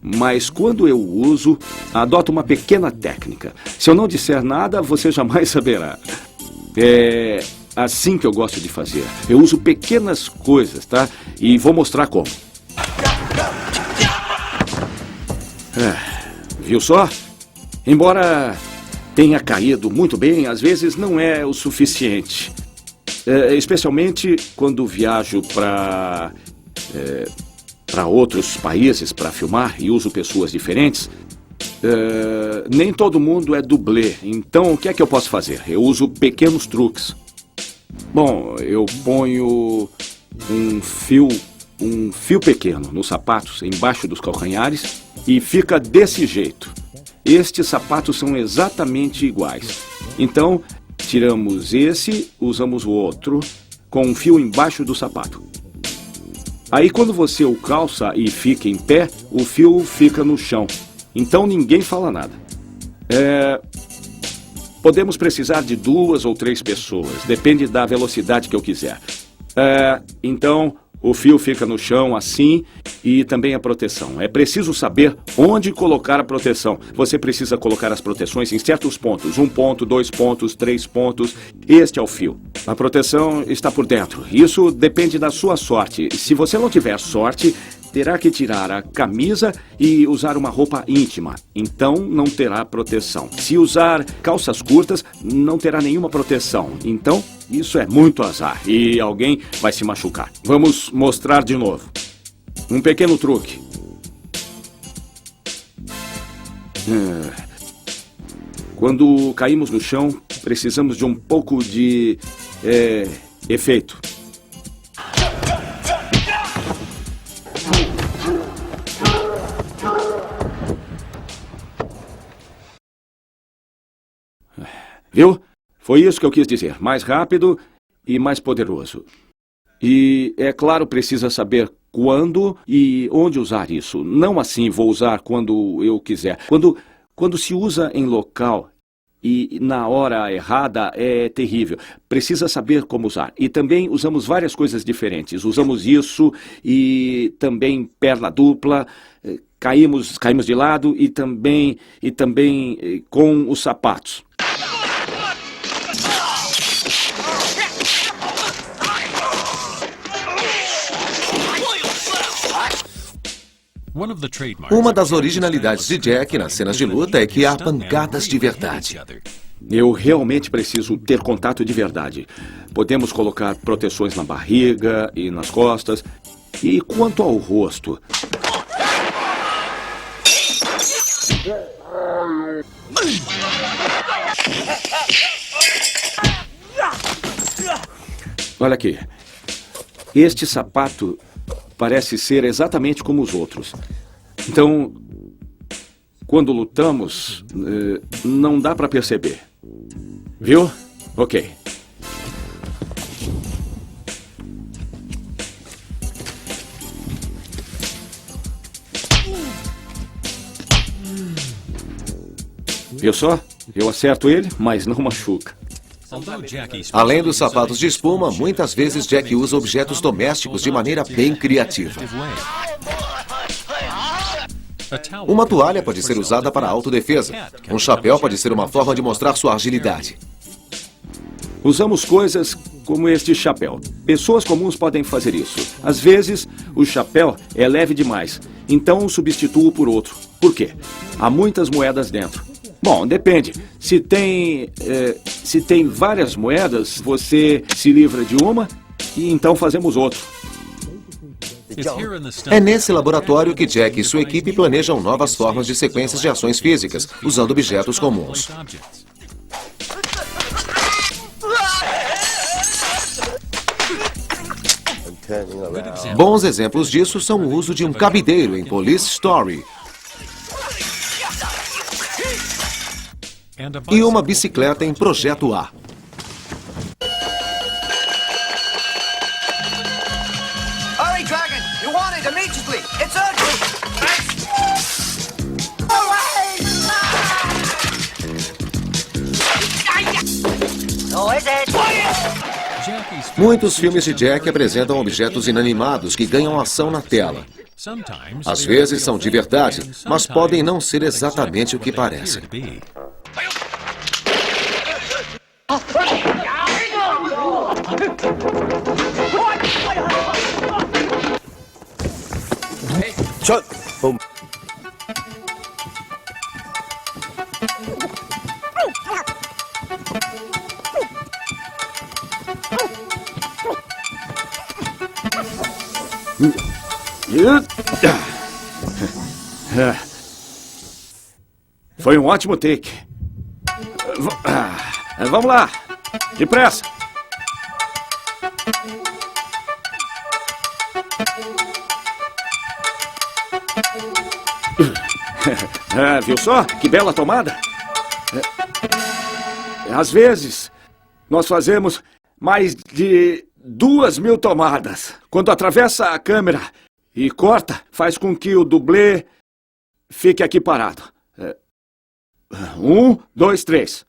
mas quando eu uso, adoto uma pequena técnica. Se eu não disser nada, você jamais saberá. É assim que eu gosto de fazer. Eu uso pequenas coisas, tá? E vou mostrar como. Viu só? Embora tenha caído muito bem, às vezes não é o suficiente. Especialmente quando viajo para outros países para filmar e uso pessoas diferentes. Nem todo mundo é dublê. Então, o que é que eu posso fazer? Eu uso pequenos truques. Bom, eu ponho um fio pequeno nos sapatos, embaixo dos calcanhares, e fica desse jeito. Estes sapatos são exatamente iguais. Então, tiramos esse, usamos o outro, com um fio embaixo do sapato. Aí, quando você o calça e fica em pé, o fio fica no chão. Então, ninguém fala nada. Podemos precisar de 2 ou 3 pessoas. Depende da velocidade que eu quiser. Então, o fio fica no chão assim e também a proteção. É preciso saber onde colocar a proteção. Você precisa colocar as proteções em certos pontos. 1 ponto, 2 pontos, 3 pontos. Este é o fio. A proteção está por dentro. Isso depende da sua sorte. Se você não tiver sorte, terá que tirar a camisa e usar uma roupa íntima. Então, não terá proteção. Se usar calças curtas, não terá nenhuma proteção. Então, isso é muito azar e alguém vai se machucar. Vamos mostrar de novo. Um pequeno truque. Quando caímos no chão, precisamos de um pouco de efeito. Viu? Foi isso que eu quis dizer. Mais rápido e mais poderoso. E, é claro, precisa saber quando e onde usar isso. Não assim, vou usar quando eu quiser. Quando se usa em local e na hora errada é terrível. Precisa saber como usar. E também usamos várias coisas diferentes. Usamos isso e também perna dupla. Caímos de lado e também com os sapatos. Uma das originalidades de Jack nas cenas de luta é que há pancadas de verdade. Eu realmente preciso ter contato de verdade. Podemos colocar proteções na barriga e nas costas. E quanto ao rosto... Olha aqui. Este sapato parece ser exatamente como os outros. Então, quando lutamos, não dá para perceber. Viu? Ok. Viu só? Eu acerto ele, mas não machuca. Além dos sapatos de espuma, muitas vezes Jack usa objetos domésticos de maneira bem criativa. Uma toalha pode ser usada para autodefesa. Um chapéu pode ser uma forma de mostrar sua agilidade. Usamos coisas como este chapéu. Pessoas comuns podem fazer isso. Às vezes, o chapéu é leve demais. Então, substituo por outro. Por quê? Há muitas moedas dentro. Bom, depende. Se tem várias moedas, você se livra de uma e então fazemos outro. É nesse laboratório que Jack e sua equipe planejam novas formas de sequências de ações físicas, usando objetos comuns. Bons exemplos disso são o uso de um cabideiro em Police Story e uma bicicleta em Projeto A. Hurry, Dragon! You want it immediately! It's urgent! No, is it? Muitos filmes de Jack apresentam objetos inanimados que ganham ação na tela. Às vezes são de verdade, mas podem não ser exatamente o que parecem. Foi um ótimo take. Vamos lá. Depressa. Viu só? Que bela tomada. Às vezes, nós fazemos mais de 2.000 tomadas. Quando atravessa a câmera e corta, faz com que o dublê fique aqui parado. 1, 2, 3.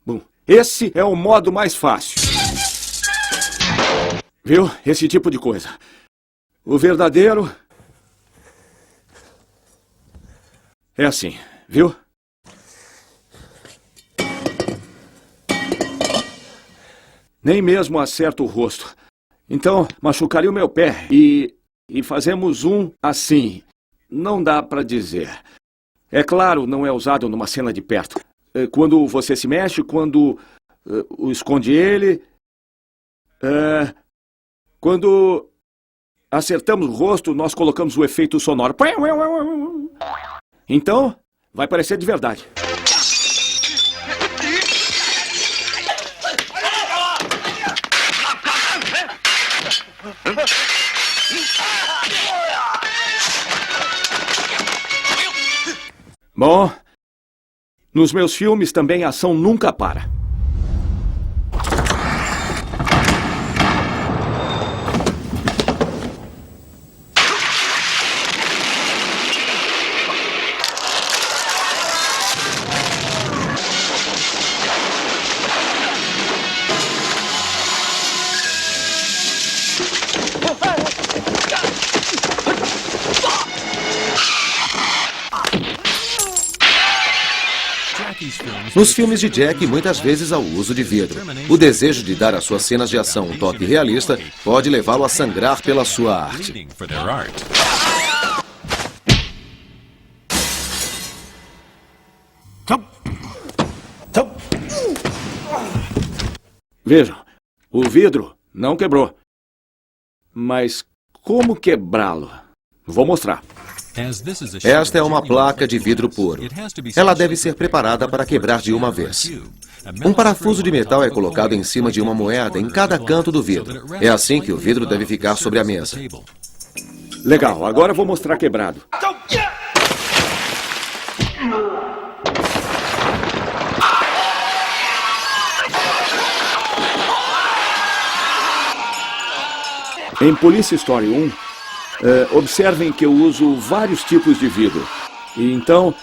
Bom, esse é o modo mais fácil. Viu? Esse tipo de coisa. O verdadeiro é assim, viu? Nem mesmo acerto o rosto. Então, machucaria o meu pé e fazemos um assim. Não dá para dizer. É claro, não é usado numa cena de perto. Quando você se mexe, quando esconde ele. Quando acertamos o rosto, nós colocamos o efeito sonoro. Então, vai parecer de verdade. Bom, nos meus filmes também a ação nunca para. Nos filmes de Jack, muitas vezes há o uso de vidro. O desejo de dar às suas cenas de ação um toque realista pode levá-lo a sangrar pela sua arte. Vejam, o vidro não quebrou. Mas como quebrá-lo? Vou mostrar. Esta é uma placa de vidro puro. Ela deve ser preparada para quebrar de uma vez. Um parafuso de metal é colocado em cima de uma moeda em cada canto do vidro. É assim que o vidro deve ficar sobre a mesa. Legal, agora vou mostrar quebrado. Em Police Story 1, observem que eu uso vários tipos de vidro. E então,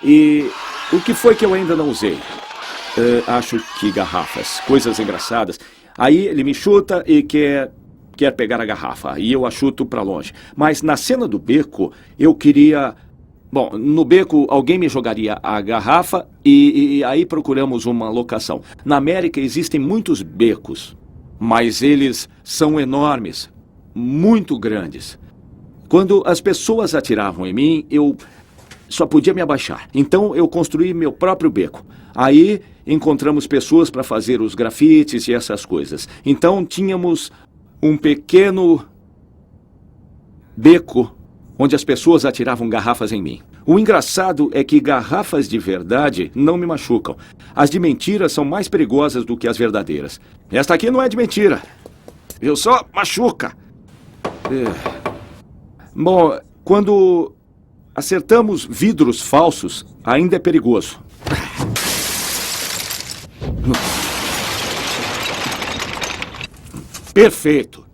e o que foi que eu ainda não usei? Acho que garrafas, coisas engraçadas. Aí ele me chuta e quer pegar a garrafa, e eu a chuto para longe. Mas na cena do beco, eu queria... Bom, no beco alguém me jogaria a garrafa e aí procuramos uma locação. Na América existem muitos becos, mas eles são enormes, muito grandes. Quando as pessoas atiravam em mim, eu só podia me abaixar. Então eu construí meu próprio beco. Aí encontramos pessoas para fazer os grafites e essas coisas. Então tínhamos um pequeno beco onde as pessoas atiravam garrafas em mim. O engraçado é que garrafas de verdade não me machucam. As de mentira são mais perigosas do que as verdadeiras. Esta aqui não é de mentira. Eu só machuca. Bom, quando acertamos vidros falsos, ainda é perigoso. Perfeito.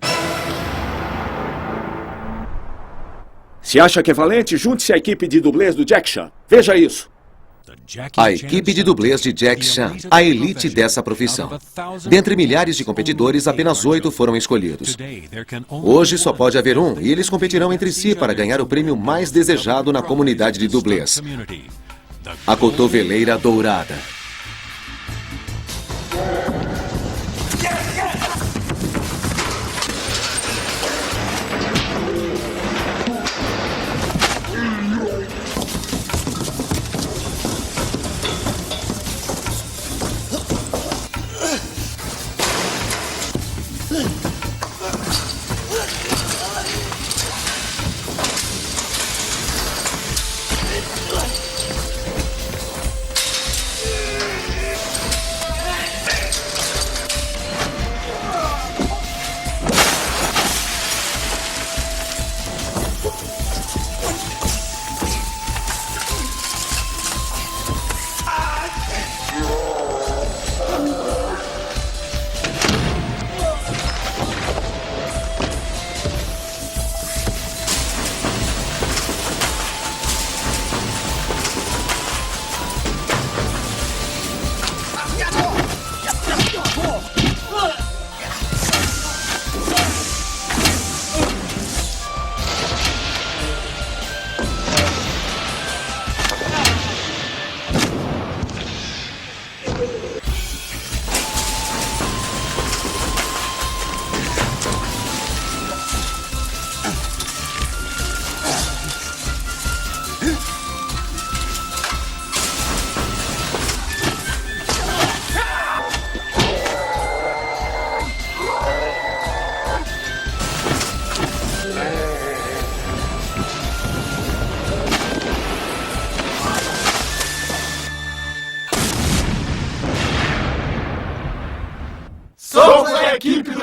Se acha que é valente, junte-se à equipe de dublês do Jack Chan. Veja isso. A equipe de dublês de Jack Chan, a elite dessa profissão. Dentre milhares de competidores, apenas 8 foram escolhidos. Hoje só pode haver um, e eles competirão entre si para ganhar o prêmio mais desejado na comunidade de dublês: a cotoveleira dourada.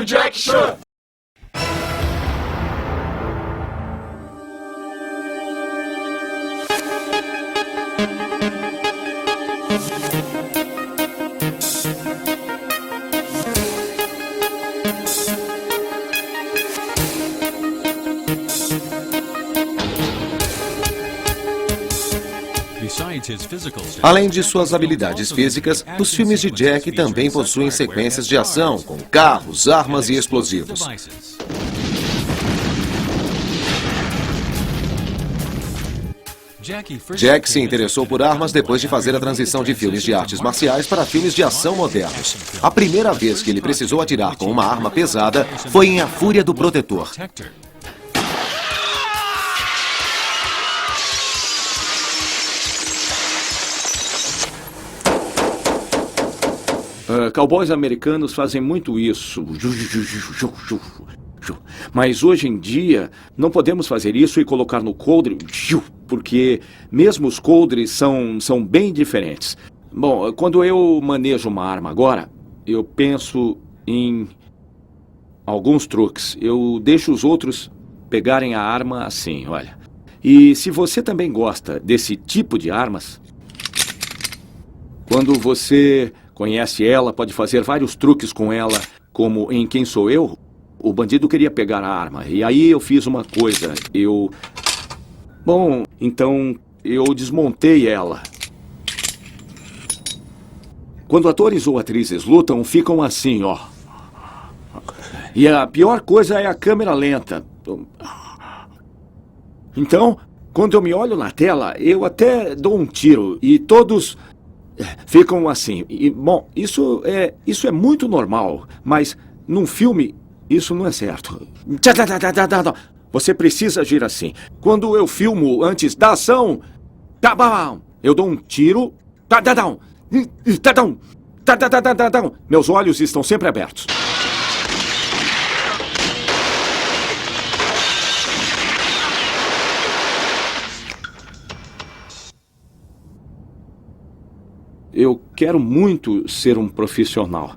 o Jack Chan! Além de suas habilidades físicas, os filmes de Jack também possuem sequências de ação, com carros, armas e explosivos. Jack se interessou por armas depois de fazer a transição de filmes de artes marciais para filmes de ação modernos. A primeira vez que ele precisou atirar com uma arma pesada foi em A Fúria do Protetor. Cowboys americanos fazem muito isso. Mas hoje em dia, não podemos fazer isso e colocar no coldre, porque mesmo os coldres são bem diferentes. Bom, quando eu manejo uma arma agora, eu penso em alguns truques. Eu deixo os outros pegarem a arma assim, olha. E se você também gosta desse tipo de armas, quando você conhece ela, pode fazer vários truques com ela, como em Quem Sou Eu? O bandido queria pegar a arma, e aí eu fiz uma coisa, Bom, então eu desmontei ela. Quando atores ou atrizes lutam, ficam assim, ó. E a pior coisa é a câmera lenta. Então, quando eu me olho na tela, eu até dou um tiro, e todos ficam assim. E, bom, isso é muito normal, mas num filme isso não é certo. Você precisa agir assim. Quando eu filmo antes da ação, eu dou um tiro. Meus olhos estão sempre abertos. Eu quero muito ser um profissional.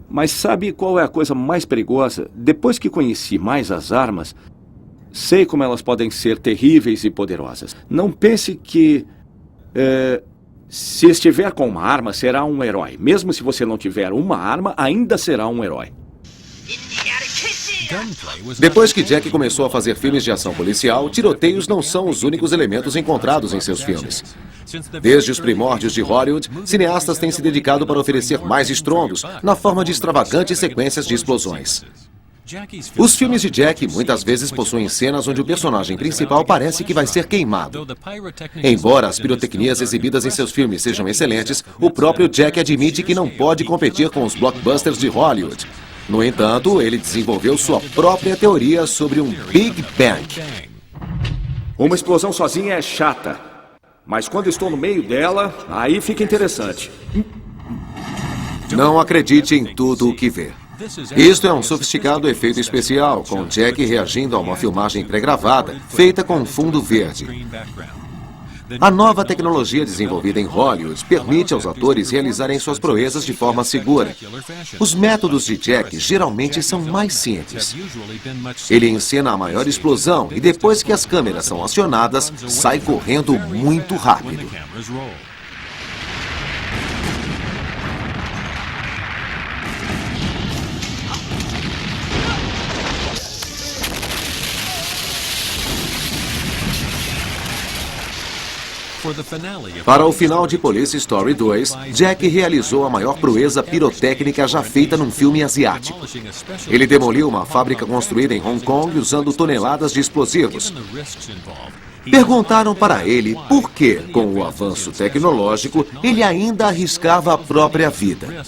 Mas sabe qual é a coisa mais perigosa? Depois que conheci mais as armas, sei como elas podem ser terríveis e poderosas. Não pense que se estiver com uma arma, será um herói. Mesmo se você não tiver uma arma, ainda será um herói. Depois que Jack começou a fazer filmes de ação policial, tiroteios não são os únicos elementos encontrados em seus filmes. Desde os primórdios de Hollywood, cineastas têm se dedicado para oferecer mais estrondos, na forma de extravagantes sequências de explosões. Os filmes de Jack muitas vezes possuem cenas onde o personagem principal parece que vai ser queimado. Embora as pirotecnias exibidas em seus filmes sejam excelentes, o próprio Jack admite que não pode competir com os blockbusters de Hollywood. No entanto, ele desenvolveu sua própria teoria sobre um Big Bang. Uma explosão sozinha é chata, mas quando estou no meio dela, aí fica interessante. Não acredite em tudo o que vê. Isto é um sofisticado efeito especial, com Jack reagindo a uma filmagem pré-gravada, feita com um fundo verde. A nova tecnologia desenvolvida em Hollywood permite aos atores realizarem suas proezas de forma segura. Os métodos de Jack geralmente são mais simples. Ele encena a maior explosão e depois que as câmeras são acionadas, sai correndo muito rápido. Para o final de Police Story 2, Jack realizou a maior proeza pirotécnica já feita num filme asiático. Ele demoliu uma fábrica construída em Hong Kong usando toneladas de explosivos. Perguntaram para ele por que, com o avanço tecnológico, ele ainda arriscava a própria vida.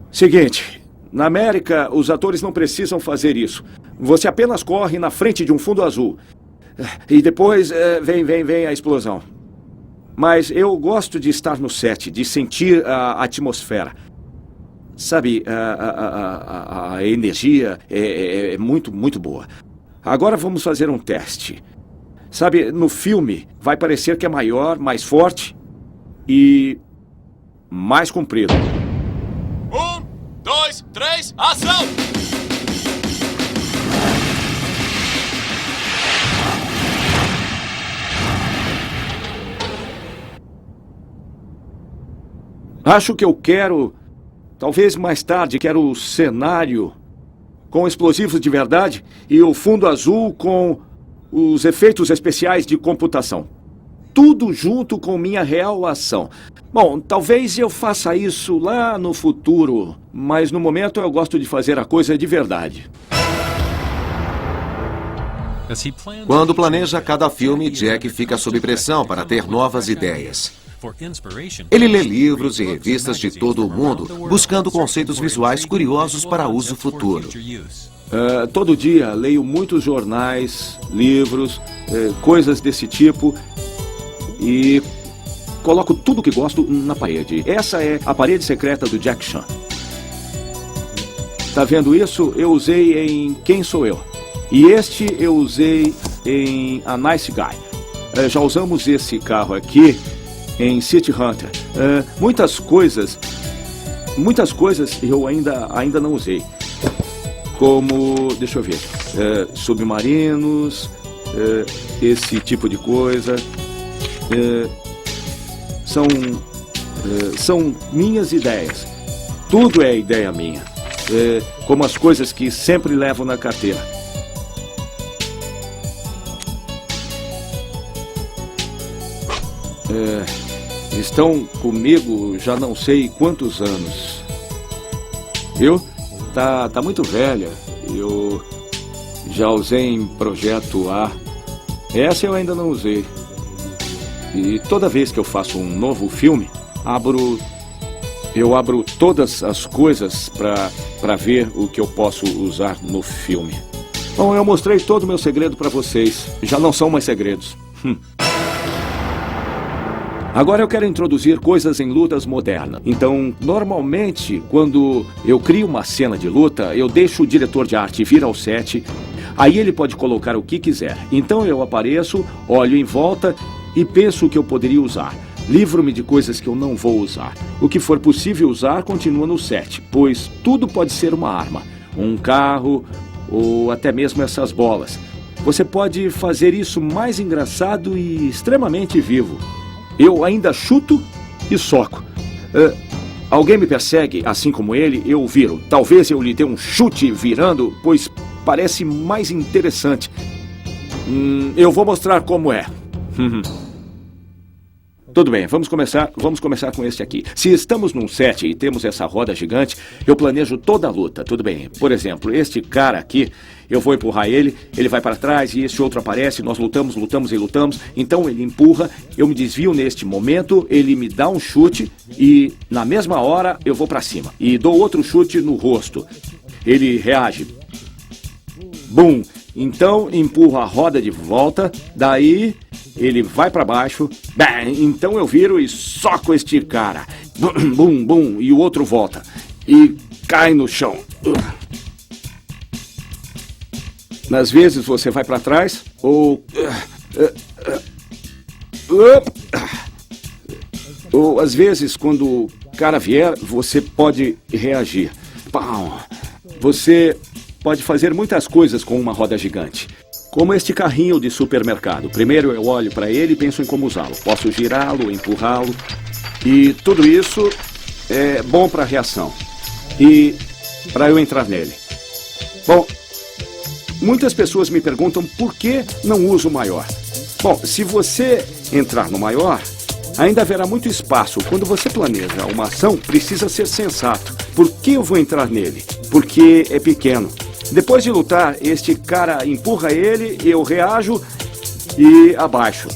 Seguinte, na América, os atores não precisam fazer isso. Você apenas corre na frente de um fundo azul. E depois vem a explosão. Mas eu gosto de estar no set, de sentir a atmosfera. Sabe, a energia é muito, muito boa. Agora vamos fazer um teste. Sabe, no filme vai parecer que é maior, mais forte e mais comprido. 1, 2, 3, ação! Acho que eu quero, talvez mais tarde, quero o cenário com explosivos de verdade e o fundo azul com os efeitos especiais de computação. Tudo junto com minha real ação. Bom, talvez eu faça isso lá no futuro, mas no momento eu gosto de fazer a coisa de verdade. Quando planeja cada filme, Jack fica sob pressão para ter novas ideias. Ele lê livros e revistas de todo o mundo, buscando conceitos visuais curiosos para uso futuro. Todo dia leio muitos jornais, livros, coisas desse tipo e coloco tudo que gosto na parede. Essa é a parede secreta do Jack Chan. Tá vendo isso? Eu usei em Quem Sou Eu? E este eu usei em A Nice Guy. Já usamos esse carro aqui em City Hunter. Muitas coisas eu ainda não usei. Como, deixa eu ver, submarinos, esse tipo de coisa. São minhas ideias. Tudo é ideia minha. Como as coisas que sempre levo na carteira. Estão comigo já não sei quantos anos. Viu? Tá muito velha. Eu já usei em Projeto A. Essa eu ainda não usei. E toda vez que eu faço um novo filme, eu abro todas as coisas para ver o que eu posso usar no filme. Bom, eu mostrei todo o meu segredo para vocês. Já não são mais segredos. Agora eu quero introduzir coisas em lutas modernas. Então, normalmente, quando eu crio uma cena de luta, eu deixo o diretor de arte vir ao set. Aí ele pode colocar o que quiser. Então eu apareço, olho em volta e penso o que eu poderia usar. Livro-me de coisas que eu não vou usar. O que for possível usar continua no set, pois tudo pode ser uma arma. Um carro ou até mesmo essas bolas. Você pode fazer isso mais engraçado e extremamente vivo. Eu ainda chuto e soco. Alguém me persegue, assim como ele, eu viro. Talvez eu lhe dê um chute virando, pois parece mais interessante. Eu vou mostrar como é. Tudo bem, vamos começar com este aqui. Se estamos num set e temos essa roda gigante, eu planejo toda a luta, tudo bem. Por exemplo, este cara aqui, eu vou empurrar ele vai para trás e este outro aparece, nós lutamos, então ele empurra, eu me desvio neste momento, ele me dá um chute e na mesma hora eu vou para cima. E dou outro chute no rosto. Ele reage. Bum! Então empurro a roda de volta, daí ele vai para baixo, bem, então eu viro e soco este cara. Bum, bum, bum, e o outro volta. E cai no chão. Às vezes você vai para trás, ou às vezes quando o cara vier, você pode reagir. Você pode fazer muitas coisas com uma roda gigante. Como este carrinho de supermercado. Primeiro eu olho para ele e penso em como usá-lo. Posso girá-lo, empurrá-lo. E tudo isso é bom para a reação. E para eu entrar nele. Bom, muitas pessoas me perguntam por que não uso o maior. Bom, se você entrar no maior, ainda haverá muito espaço. Quando você planeja uma ação, precisa ser sensato. Por que eu vou entrar nele? Porque é pequeno. Depois de lutar, este cara empurra ele, eu reajo e abaixo.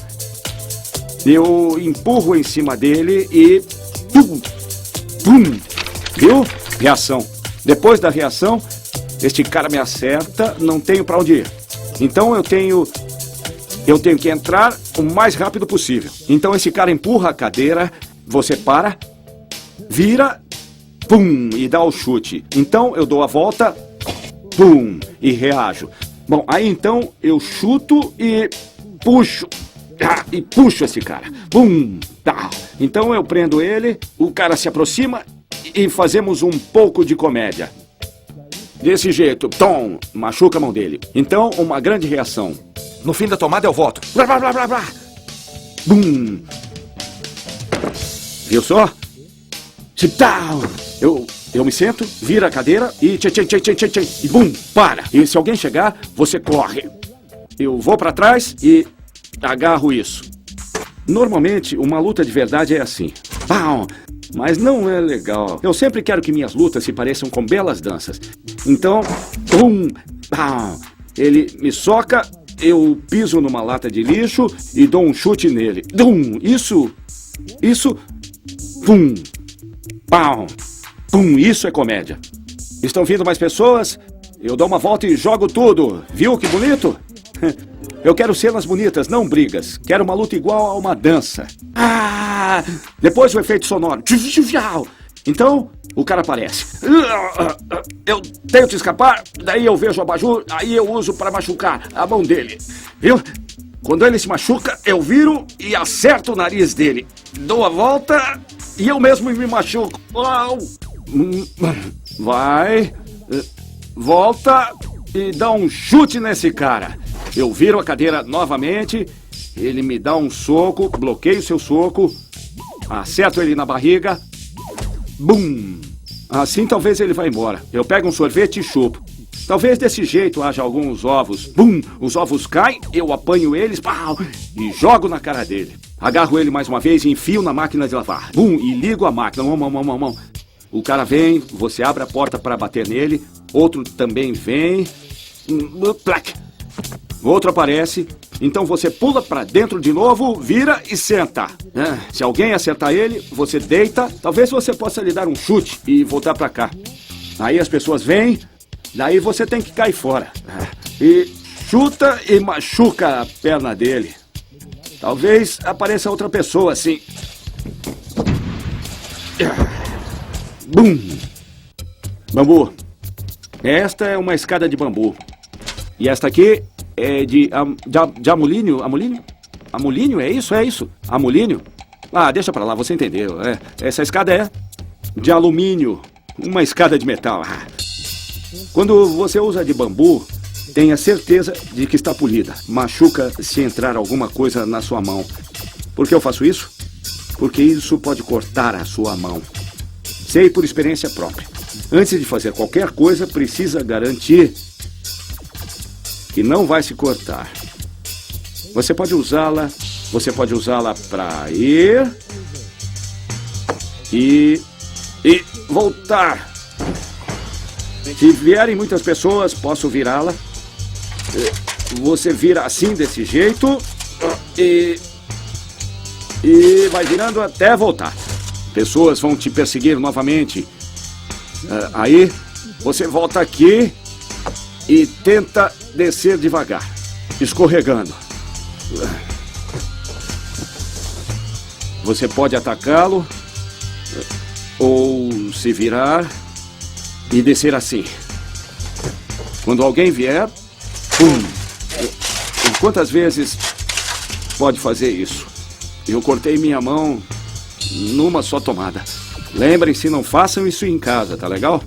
Eu empurro em cima dele e... Pum! Pum! Viu? Reação. Depois da reação, este cara me acerta, não tenho para onde ir. Então eu tenho que entrar o mais rápido possível. Então esse cara empurra a cadeira, você para, vira, pum, e dá o chute. Então eu dou a volta... Pum! E reajo. Bom, aí então eu chuto e puxo. E puxo esse cara. Bum! Tá. Então eu prendo ele, o cara se aproxima e fazemos um pouco de comédia. Desse jeito, tom, machuca a mão dele. Então, uma grande reação. No fim da tomada eu volto. Blá, blá, blá, blá, blá. Bum! Viu só? Eu me sento, vira a cadeira e e bum, para. E se alguém chegar, você corre. Eu vou para trás e agarro isso. Normalmente, uma luta de verdade é assim. Pau! Mas não é legal. Eu sempre quero que minhas lutas se pareçam com belas danças. Então, bum, pau. Ele me soca, eu piso numa lata de lixo e dou um chute nele. Dum, isso, pum, pau, pum, isso é comédia. Estão vindo mais pessoas? Eu dou uma volta e jogo tudo. Viu que bonito? Eu quero cenas bonitas, não brigas. Quero uma luta igual a uma dança. Ah! Depois o efeito sonoro. Então, o cara aparece. Eu tento escapar, daí eu vejo o abajur, aí eu uso para machucar a mão dele. Viu? Quando ele se machuca, eu viro e acerto o nariz dele. Dou a volta e eu mesmo me machuco. Vai, volta e dá um chute nesse cara. Eu viro a cadeira novamente, ele me dá um soco, bloqueio seu soco, acerto ele na barriga, bum! Assim talvez ele vá embora. Eu pego um sorvete e chupo. Talvez desse jeito haja alguns ovos. Bum! Os ovos caem, eu apanho eles, pau! E jogo na cara dele. Agarro ele mais uma vez e enfio na máquina de lavar. Bum! E ligo a máquina. O cara vem, você abre a porta para bater nele, outro também vem, plac! O outro aparece, então você pula pra dentro de novo, vira e senta. Se alguém acertar ele, você deita, talvez você possa lhe dar um chute e voltar pra cá. Aí as pessoas vêm, daí você tem que cair fora. E chuta e machuca a perna dele. Talvez apareça outra pessoa assim. Bum! Bambu. Esta é uma escada de bambu. E esta aqui é de amolínio. Amolínio? Amolínio? É isso? É isso? Amolínio? Ah, deixa pra lá, você entendeu. Essa escada é de alumínio. Uma escada de metal. Quando você usa de bambu, tenha certeza de que está polida. Machuca se entrar alguma coisa na sua mão. Por que eu faço isso? Porque isso pode cortar a sua mão. Sei por experiência própria. Antes de fazer qualquer coisa, precisa garantir que não vai se cortar. Você pode usá-la para ir e voltar. Se vierem muitas pessoas, posso virá-la. Você vira assim, desse jeito, e vai virando até voltar. Pessoas vão te perseguir novamente. Aí, você volta aqui e tenta descer devagar, escorregando. Você pode atacá-lo ou se virar e descer assim. Quando alguém vier, pum! Quantas vezes pode fazer isso? Eu cortei minha mão numa só tomada. Lembrem-se, não façam isso em casa, tá legal?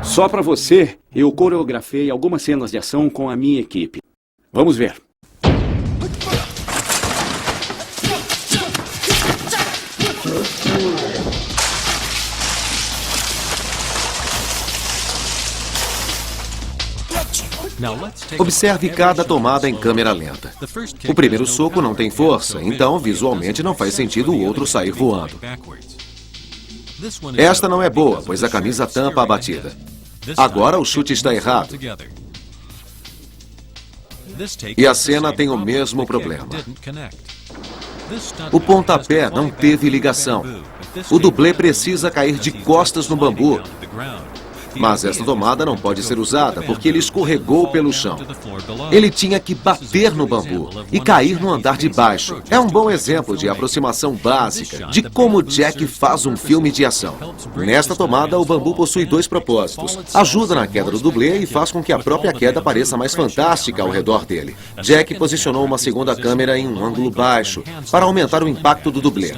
Só pra você, eu coreografei algumas cenas de ação com a minha equipe. Vamos ver. Observe cada tomada em câmera lenta. O primeiro soco não tem força, então visualmente não faz sentido o outro sair voando. Esta não é boa, pois a camisa tampa a batida. Agora o chute está errado. E a cena tem o mesmo problema. O pontapé não teve ligação. O dublê precisa cair de costas no bambu. Mas esta tomada não pode ser usada porque ele escorregou pelo chão. Ele tinha que bater no bambu e cair no andar de baixo. É um bom exemplo de aproximação básica de como Jack faz um filme de ação. Nesta tomada, o bambu possui dois propósitos. Ajuda na queda do dublê e faz com que a própria queda pareça mais fantástica ao redor dele. Jack posicionou uma segunda câmera em um ângulo baixo para aumentar o impacto do dublê.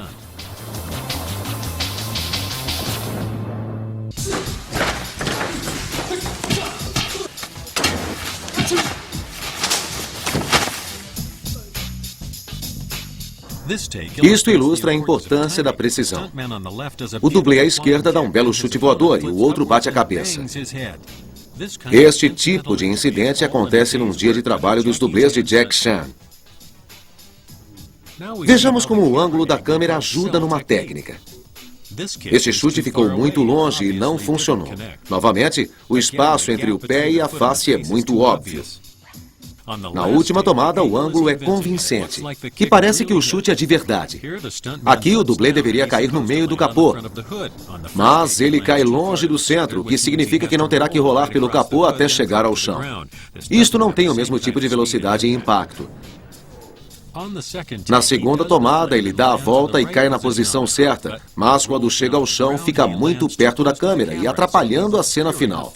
Isto ilustra a importância da precisão. O dublê à esquerda dá um belo chute voador e o outro bate a cabeça. Este tipo de incidente acontece num dia de trabalho dos dublês de Jack Chan. Vejamos como o ângulo da câmera ajuda numa técnica. Este chute ficou muito longe e não funcionou. Novamente, o espaço entre o pé e a face é muito óbvio. Na última tomada, o ângulo é convincente, que parece que o chute é de verdade. Aqui, o dublê deveria cair no meio do capô, mas ele cai longe do centro, o que significa que não terá que rolar pelo capô até chegar ao chão. Isto não tem o mesmo tipo de velocidade e impacto. Na segunda tomada, ele dá a volta e cai na posição certa, mas quando chega ao chão, fica muito perto da câmera e atrapalhando a cena final.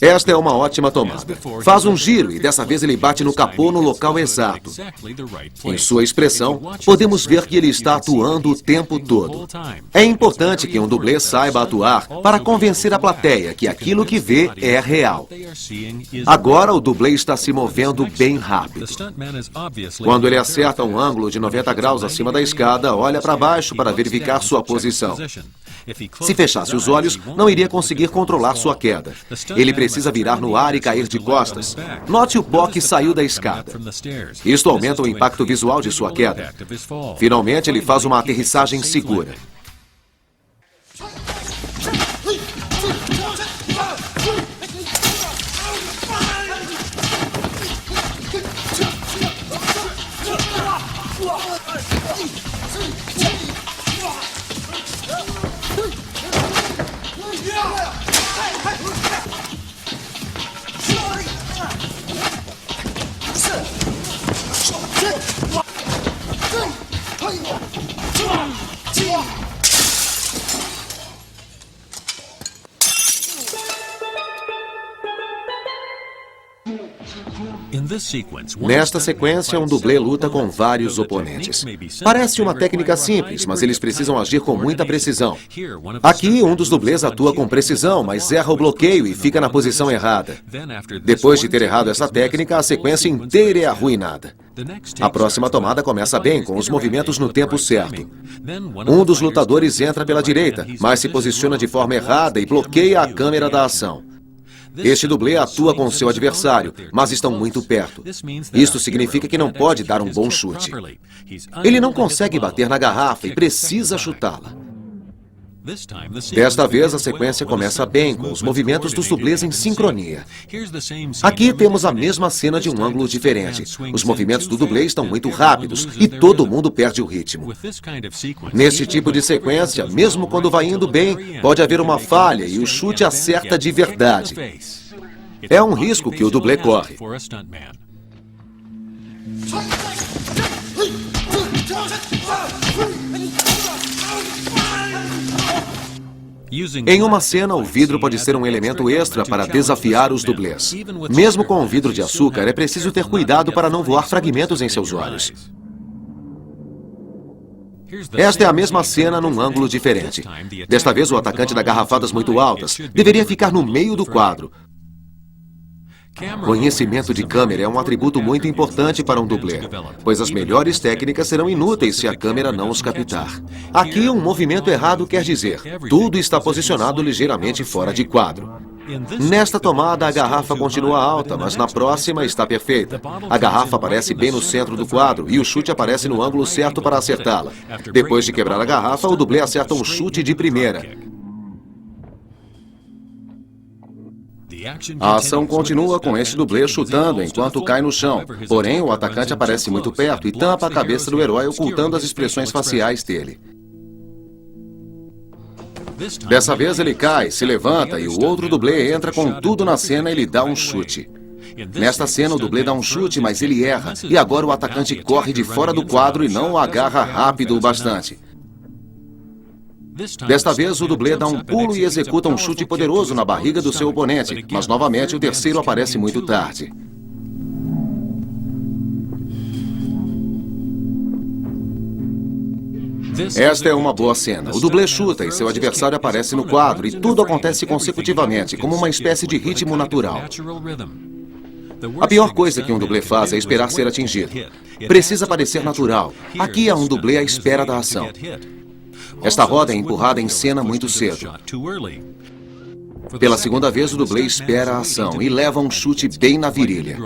Esta é uma ótima tomada. Faz um giro e dessa vez ele bate no capô no local exato. Em sua expressão, podemos ver que ele está atuando o tempo todo. É importante que um dublê saiba atuar para convencer a plateia que aquilo que vê é real. Agora o dublê está se movendo bem rápido. Quando ele acerta um ângulo de 90 graus acima da escada, olha para baixo para verificar sua posição. Se fechasse os olhos, não iria conseguir controlar sua queda. Ele precisa virar no ar e cair de costas. Note o pó que saiu da escada. Isto aumenta o impacto visual de sua queda. Finalmente, ele faz uma aterrissagem segura. Nesta sequência, um dublê luta com vários oponentes. Parece uma técnica simples, mas eles precisam agir com muita precisão. Aqui, um dos dublês atua com precisão, mas erra o bloqueio e fica na posição errada. Depois de ter errado essa técnica, a sequência inteira é arruinada. A próxima tomada começa bem, com os movimentos no tempo certo. Um dos lutadores entra pela direita, mas se posiciona de forma errada e bloqueia a câmera da ação. Este dublê atua com seu adversário, mas estão muito perto. Isto significa que não pode dar um bom chute. Ele não consegue bater na garrafa e precisa chutá-la. Desta vez, a sequência começa bem, com os movimentos dos dublês em sincronia. Aqui temos a mesma cena de um ângulo diferente. Os movimentos do dublê estão muito rápidos e todo mundo perde o ritmo. Neste tipo de sequência, mesmo quando vai indo bem, pode haver uma falha e o chute acerta de verdade. É um risco que o dublê corre. Em uma cena, o vidro pode ser um elemento extra para desafiar os dublês. Mesmo com um vidro de açúcar, é preciso ter cuidado para não voar fragmentos em seus olhos. Esta é a mesma cena num ângulo diferente. Desta vez, o atacante dá garrafadas muito altas. Deveria ficar no meio do quadro. Conhecimento de câmera é um atributo muito importante para um dublê, pois as melhores técnicas serão inúteis se a câmera não os captar. Aqui, um movimento errado quer dizer, tudo está posicionado ligeiramente fora de quadro. Nesta tomada, a garrafa continua alta, mas na próxima está perfeita. A garrafa aparece bem no centro do quadro e o chute aparece no ângulo certo para acertá-la. Depois de quebrar a garrafa, o dublê acerta um chute de primeira. A ação continua com este dublê chutando enquanto cai no chão. Porém, o atacante aparece muito perto e tampa a cabeça do herói, ocultando as expressões faciais dele. Dessa vez ele cai, se levanta e o outro dublê entra com tudo na cena e lhe dá um chute. Nesta cena, o dublê dá um chute, mas ele erra. E agora o atacante corre de fora do quadro e não o agarra rápido o bastante. Desta vez, o dublê dá um pulo e executa um chute poderoso na barriga do seu oponente, mas novamente o terceiro aparece muito tarde. Esta é uma boa cena. O dublê chuta e seu adversário aparece no quadro e tudo acontece consecutivamente, como uma espécie de ritmo natural. A pior coisa que um dublê faz é esperar ser atingido. Precisa parecer natural. Aqui há um dublê à espera da ação. Esta roda é empurrada em cena muito cedo. Pela segunda vez, o dublê espera a ação e leva um chute bem na virilha.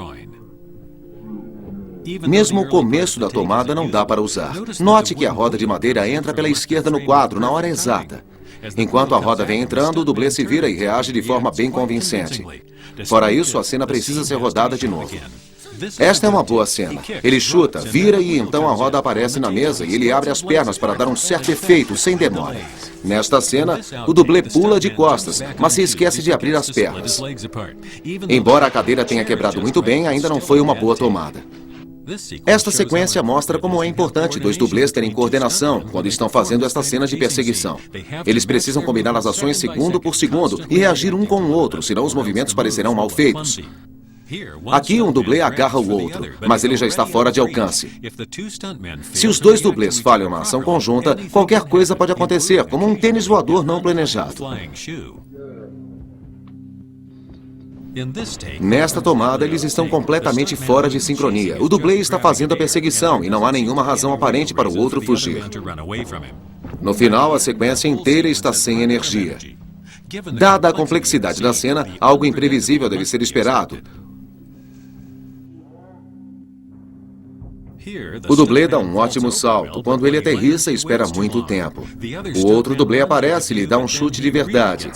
Mesmo o começo da tomada não dá para usar. Note que a roda de madeira entra pela esquerda no quadro na hora exata. Enquanto a roda vem entrando, o dublê se vira e reage de forma bem convincente. Fora isso, a cena precisa ser rodada de novo. Esta é uma boa cena. Ele chuta, vira e então a roda aparece na mesa e ele abre as pernas para dar um certo efeito, sem demora. Nesta cena, o dublê pula de costas, mas se esquece de abrir as pernas. Embora a cadeira tenha quebrado muito bem, ainda não foi uma boa tomada. Esta sequência mostra como é importante dois dublês terem coordenação quando estão fazendo esta cena de perseguição. Eles precisam combinar as ações segundo por segundo e reagir um com o outro, senão os movimentos parecerão mal feitos. Aqui um dublê agarra o outro, mas ele já está fora de alcance. Se os dois dublês falham na ação conjunta, qualquer coisa pode acontecer, como um tênis voador não planejado. Nesta tomada, eles estão completamente fora de sincronia. O dublê está fazendo a perseguição e não há nenhuma razão aparente para o outro fugir. No final, a sequência inteira está sem energia. Dada a complexidade da cena, algo imprevisível deve ser esperado. O dublê dá um ótimo salto. Quando ele aterrissa, espera muito tempo. O outro dublê aparece e lhe dá um chute de verdade.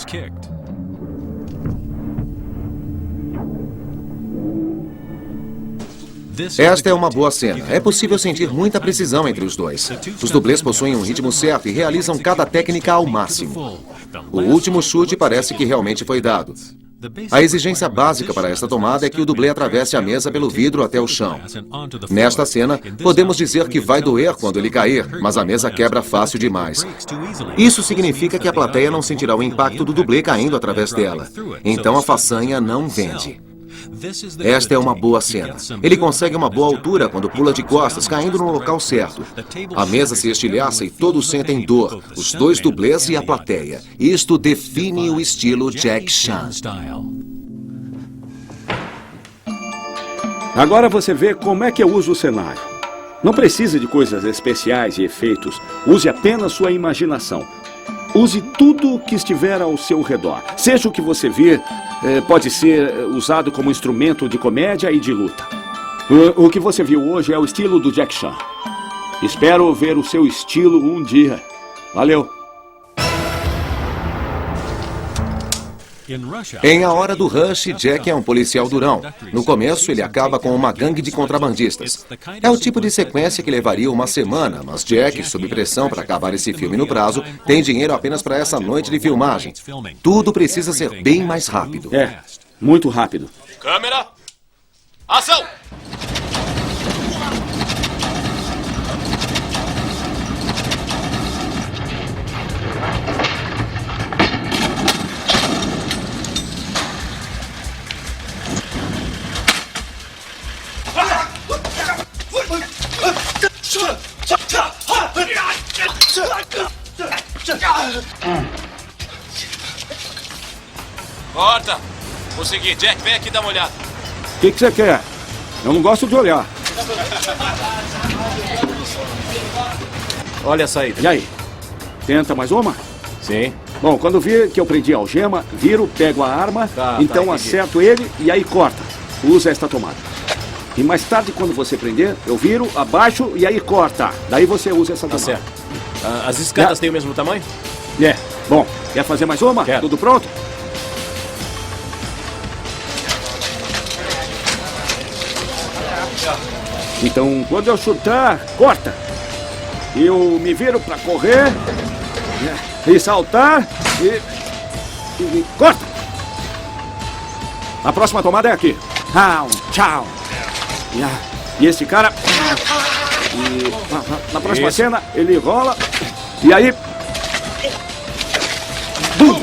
Esta é uma boa cena. É possível sentir muita precisão entre os dois. Os dublês possuem um ritmo certo e realizam cada técnica ao máximo. O último chute parece que realmente foi dado. A exigência básica para esta tomada é que o dublê atravesse a mesa pelo vidro até o chão. Nesta cena, podemos dizer que vai doer quando ele cair, mas a mesa quebra fácil demais. Isso significa que a plateia não sentirá o impacto do dublê caindo através dela. Então a façanha não vende. Esta é uma boa cena. Ele consegue uma boa altura quando pula de costas, caindo no local certo. A mesa se estilhaça e todos sentem dor, os dois dublês e a plateia. Isto define o estilo Jack Chan. Agora você vê como é que eu uso o cenário. Não precisa de coisas especiais e efeitos. Use apenas sua imaginação. Use tudo que estiver ao seu redor. Seja o que você vir, pode ser usado como instrumento de comédia e de luta. O que você viu hoje é o estilo do Jack Chan. Espero ver o seu estilo um dia. Valeu! Em A Hora do Rush, Jack é um policial durão. No começo, ele acaba com uma gangue de contrabandistas. É o tipo de sequência que levaria uma semana, mas Jack, sob pressão para acabar esse filme no prazo, tem dinheiro apenas para essa noite de filmagem. Tudo precisa ser bem mais rápido. É, muito rápido. Câmera! Ação! Corta! Consegui. Jack, vem aqui dar uma olhada. O que você quer? Eu não gosto de olhar. Olha a saída. E aí? Tenta mais uma? Sim. Bom, quando vir que eu prendi a algema, viro, pego a arma, então entendi. acerto ele e aí corta. Usa esta tomada. E mais tarde, quando você prender, eu viro, abaixo e aí corta. Daí você usa essa tomada. Tá certo. As escadas têm o mesmo tamanho? É. Bom, quer fazer mais uma? Quero. Tudo pronto? Então, quando eu chutar, corta. Eu me viro pra correr. E saltar. E corta! A próxima tomada é aqui. Tchau. E esse cara... E na próxima cena, ele rola. E aí... Bum!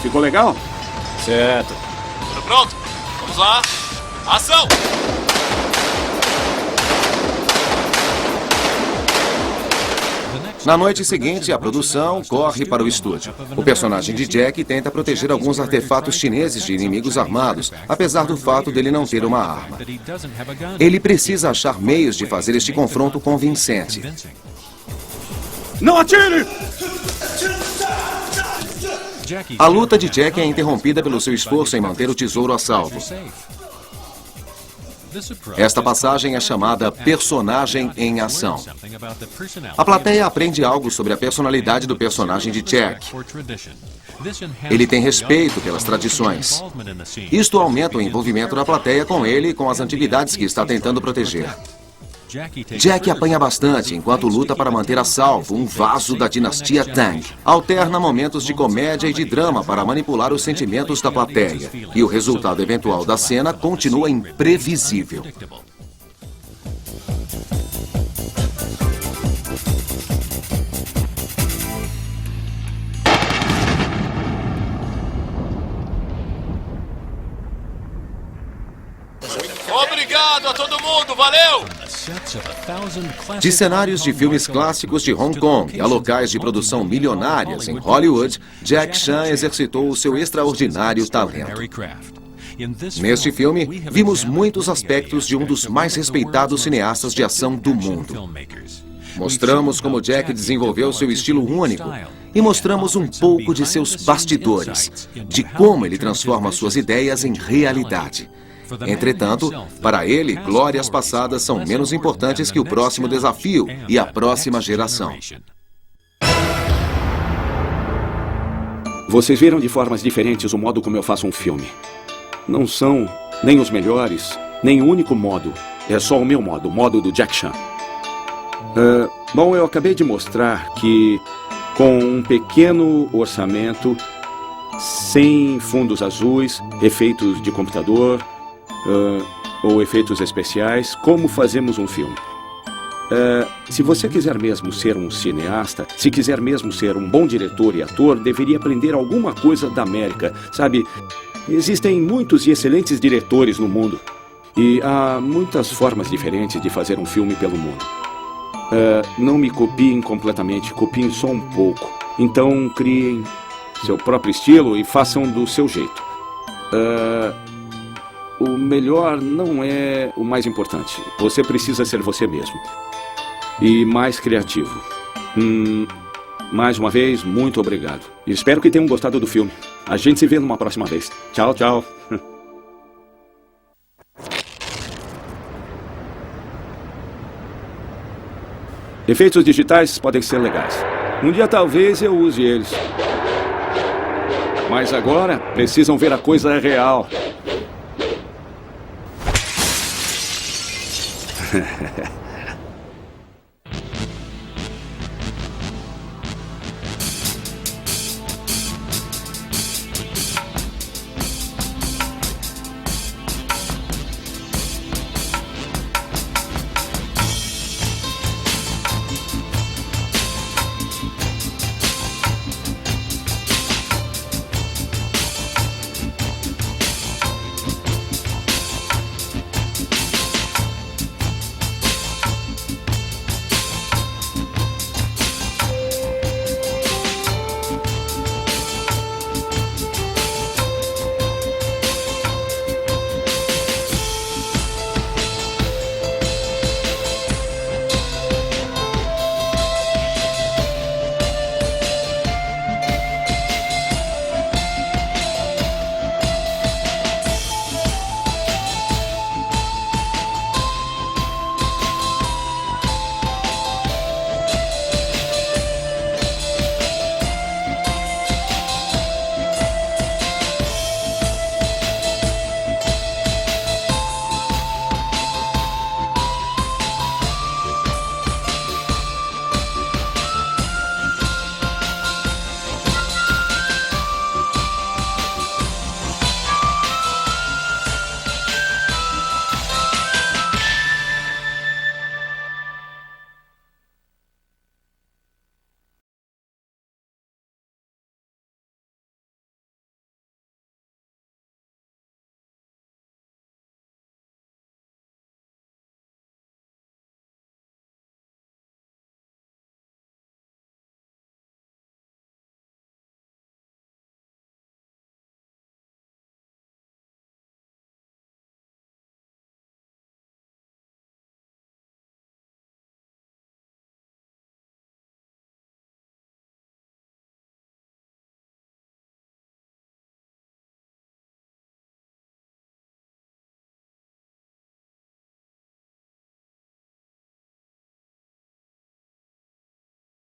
Ficou legal? Certo. Tudo pronto? Vamos lá. Ação! Na noite seguinte, a produção corre para o estúdio. O personagem de Jack tenta proteger alguns artefatos chineses de inimigos armados, apesar do fato dele não ter uma arma. Ele precisa achar meios de fazer este confronto convincente. Não atire! A luta de Jack é interrompida pelo seu esforço em manter o tesouro a salvo. Esta passagem é chamada personagem em ação. A plateia aprende algo sobre a personalidade do personagem de Jack. Ele tem respeito pelas tradições. Isto aumenta o envolvimento da plateia com ele e com as antiguidades que está tentando proteger. Jack apanha bastante enquanto luta para manter a salvo um vaso da dinastia Tang. Alterna momentos de comédia e de drama para manipular os sentimentos da plateia. E o resultado eventual da cena continua imprevisível. Obrigado a todo mundo, valeu! De cenários de filmes clássicos de Hong Kong a locais de produção milionárias em Hollywood, Jack Chan exercitou o seu extraordinário talento. Neste filme, vimos muitos aspectos de um dos mais respeitados cineastas de ação do mundo. Mostramos como Jack desenvolveu seu estilo único e mostramos um pouco de seus bastidores, de como ele transforma suas ideias em realidade. Entretanto, para ele, glórias passadas são menos importantes que o próximo desafio e a próxima geração. Vocês viram de formas diferentes o modo como eu faço um filme. Não são nem os melhores, nem o único modo. É só o meu modo, o modo do Jack Chan. Bom, eu acabei de mostrar que com um pequeno orçamento, sem fundos azuis, efeitos de computador... ou efeitos especiais, como fazemos um filme. Se você quiser mesmo ser um cineasta, se quiser mesmo ser um bom diretor e ator, deveria aprender alguma coisa da América. Sabe, existem muitos e excelentes diretores no mundo. E há muitas formas diferentes de fazer um filme pelo mundo. Não me copiem completamente, copiem só um pouco. Então criem seu próprio estilo e façam do seu jeito. O melhor não é o mais importante. Você precisa ser você mesmo. E mais criativo. Mais uma vez, muito obrigado. Espero que tenham gostado do filme. A gente se vê numa próxima vez. Tchau, tchau. Efeitos digitais podem ser legais. Um dia talvez eu use eles. Mas agora precisam ver a coisa real.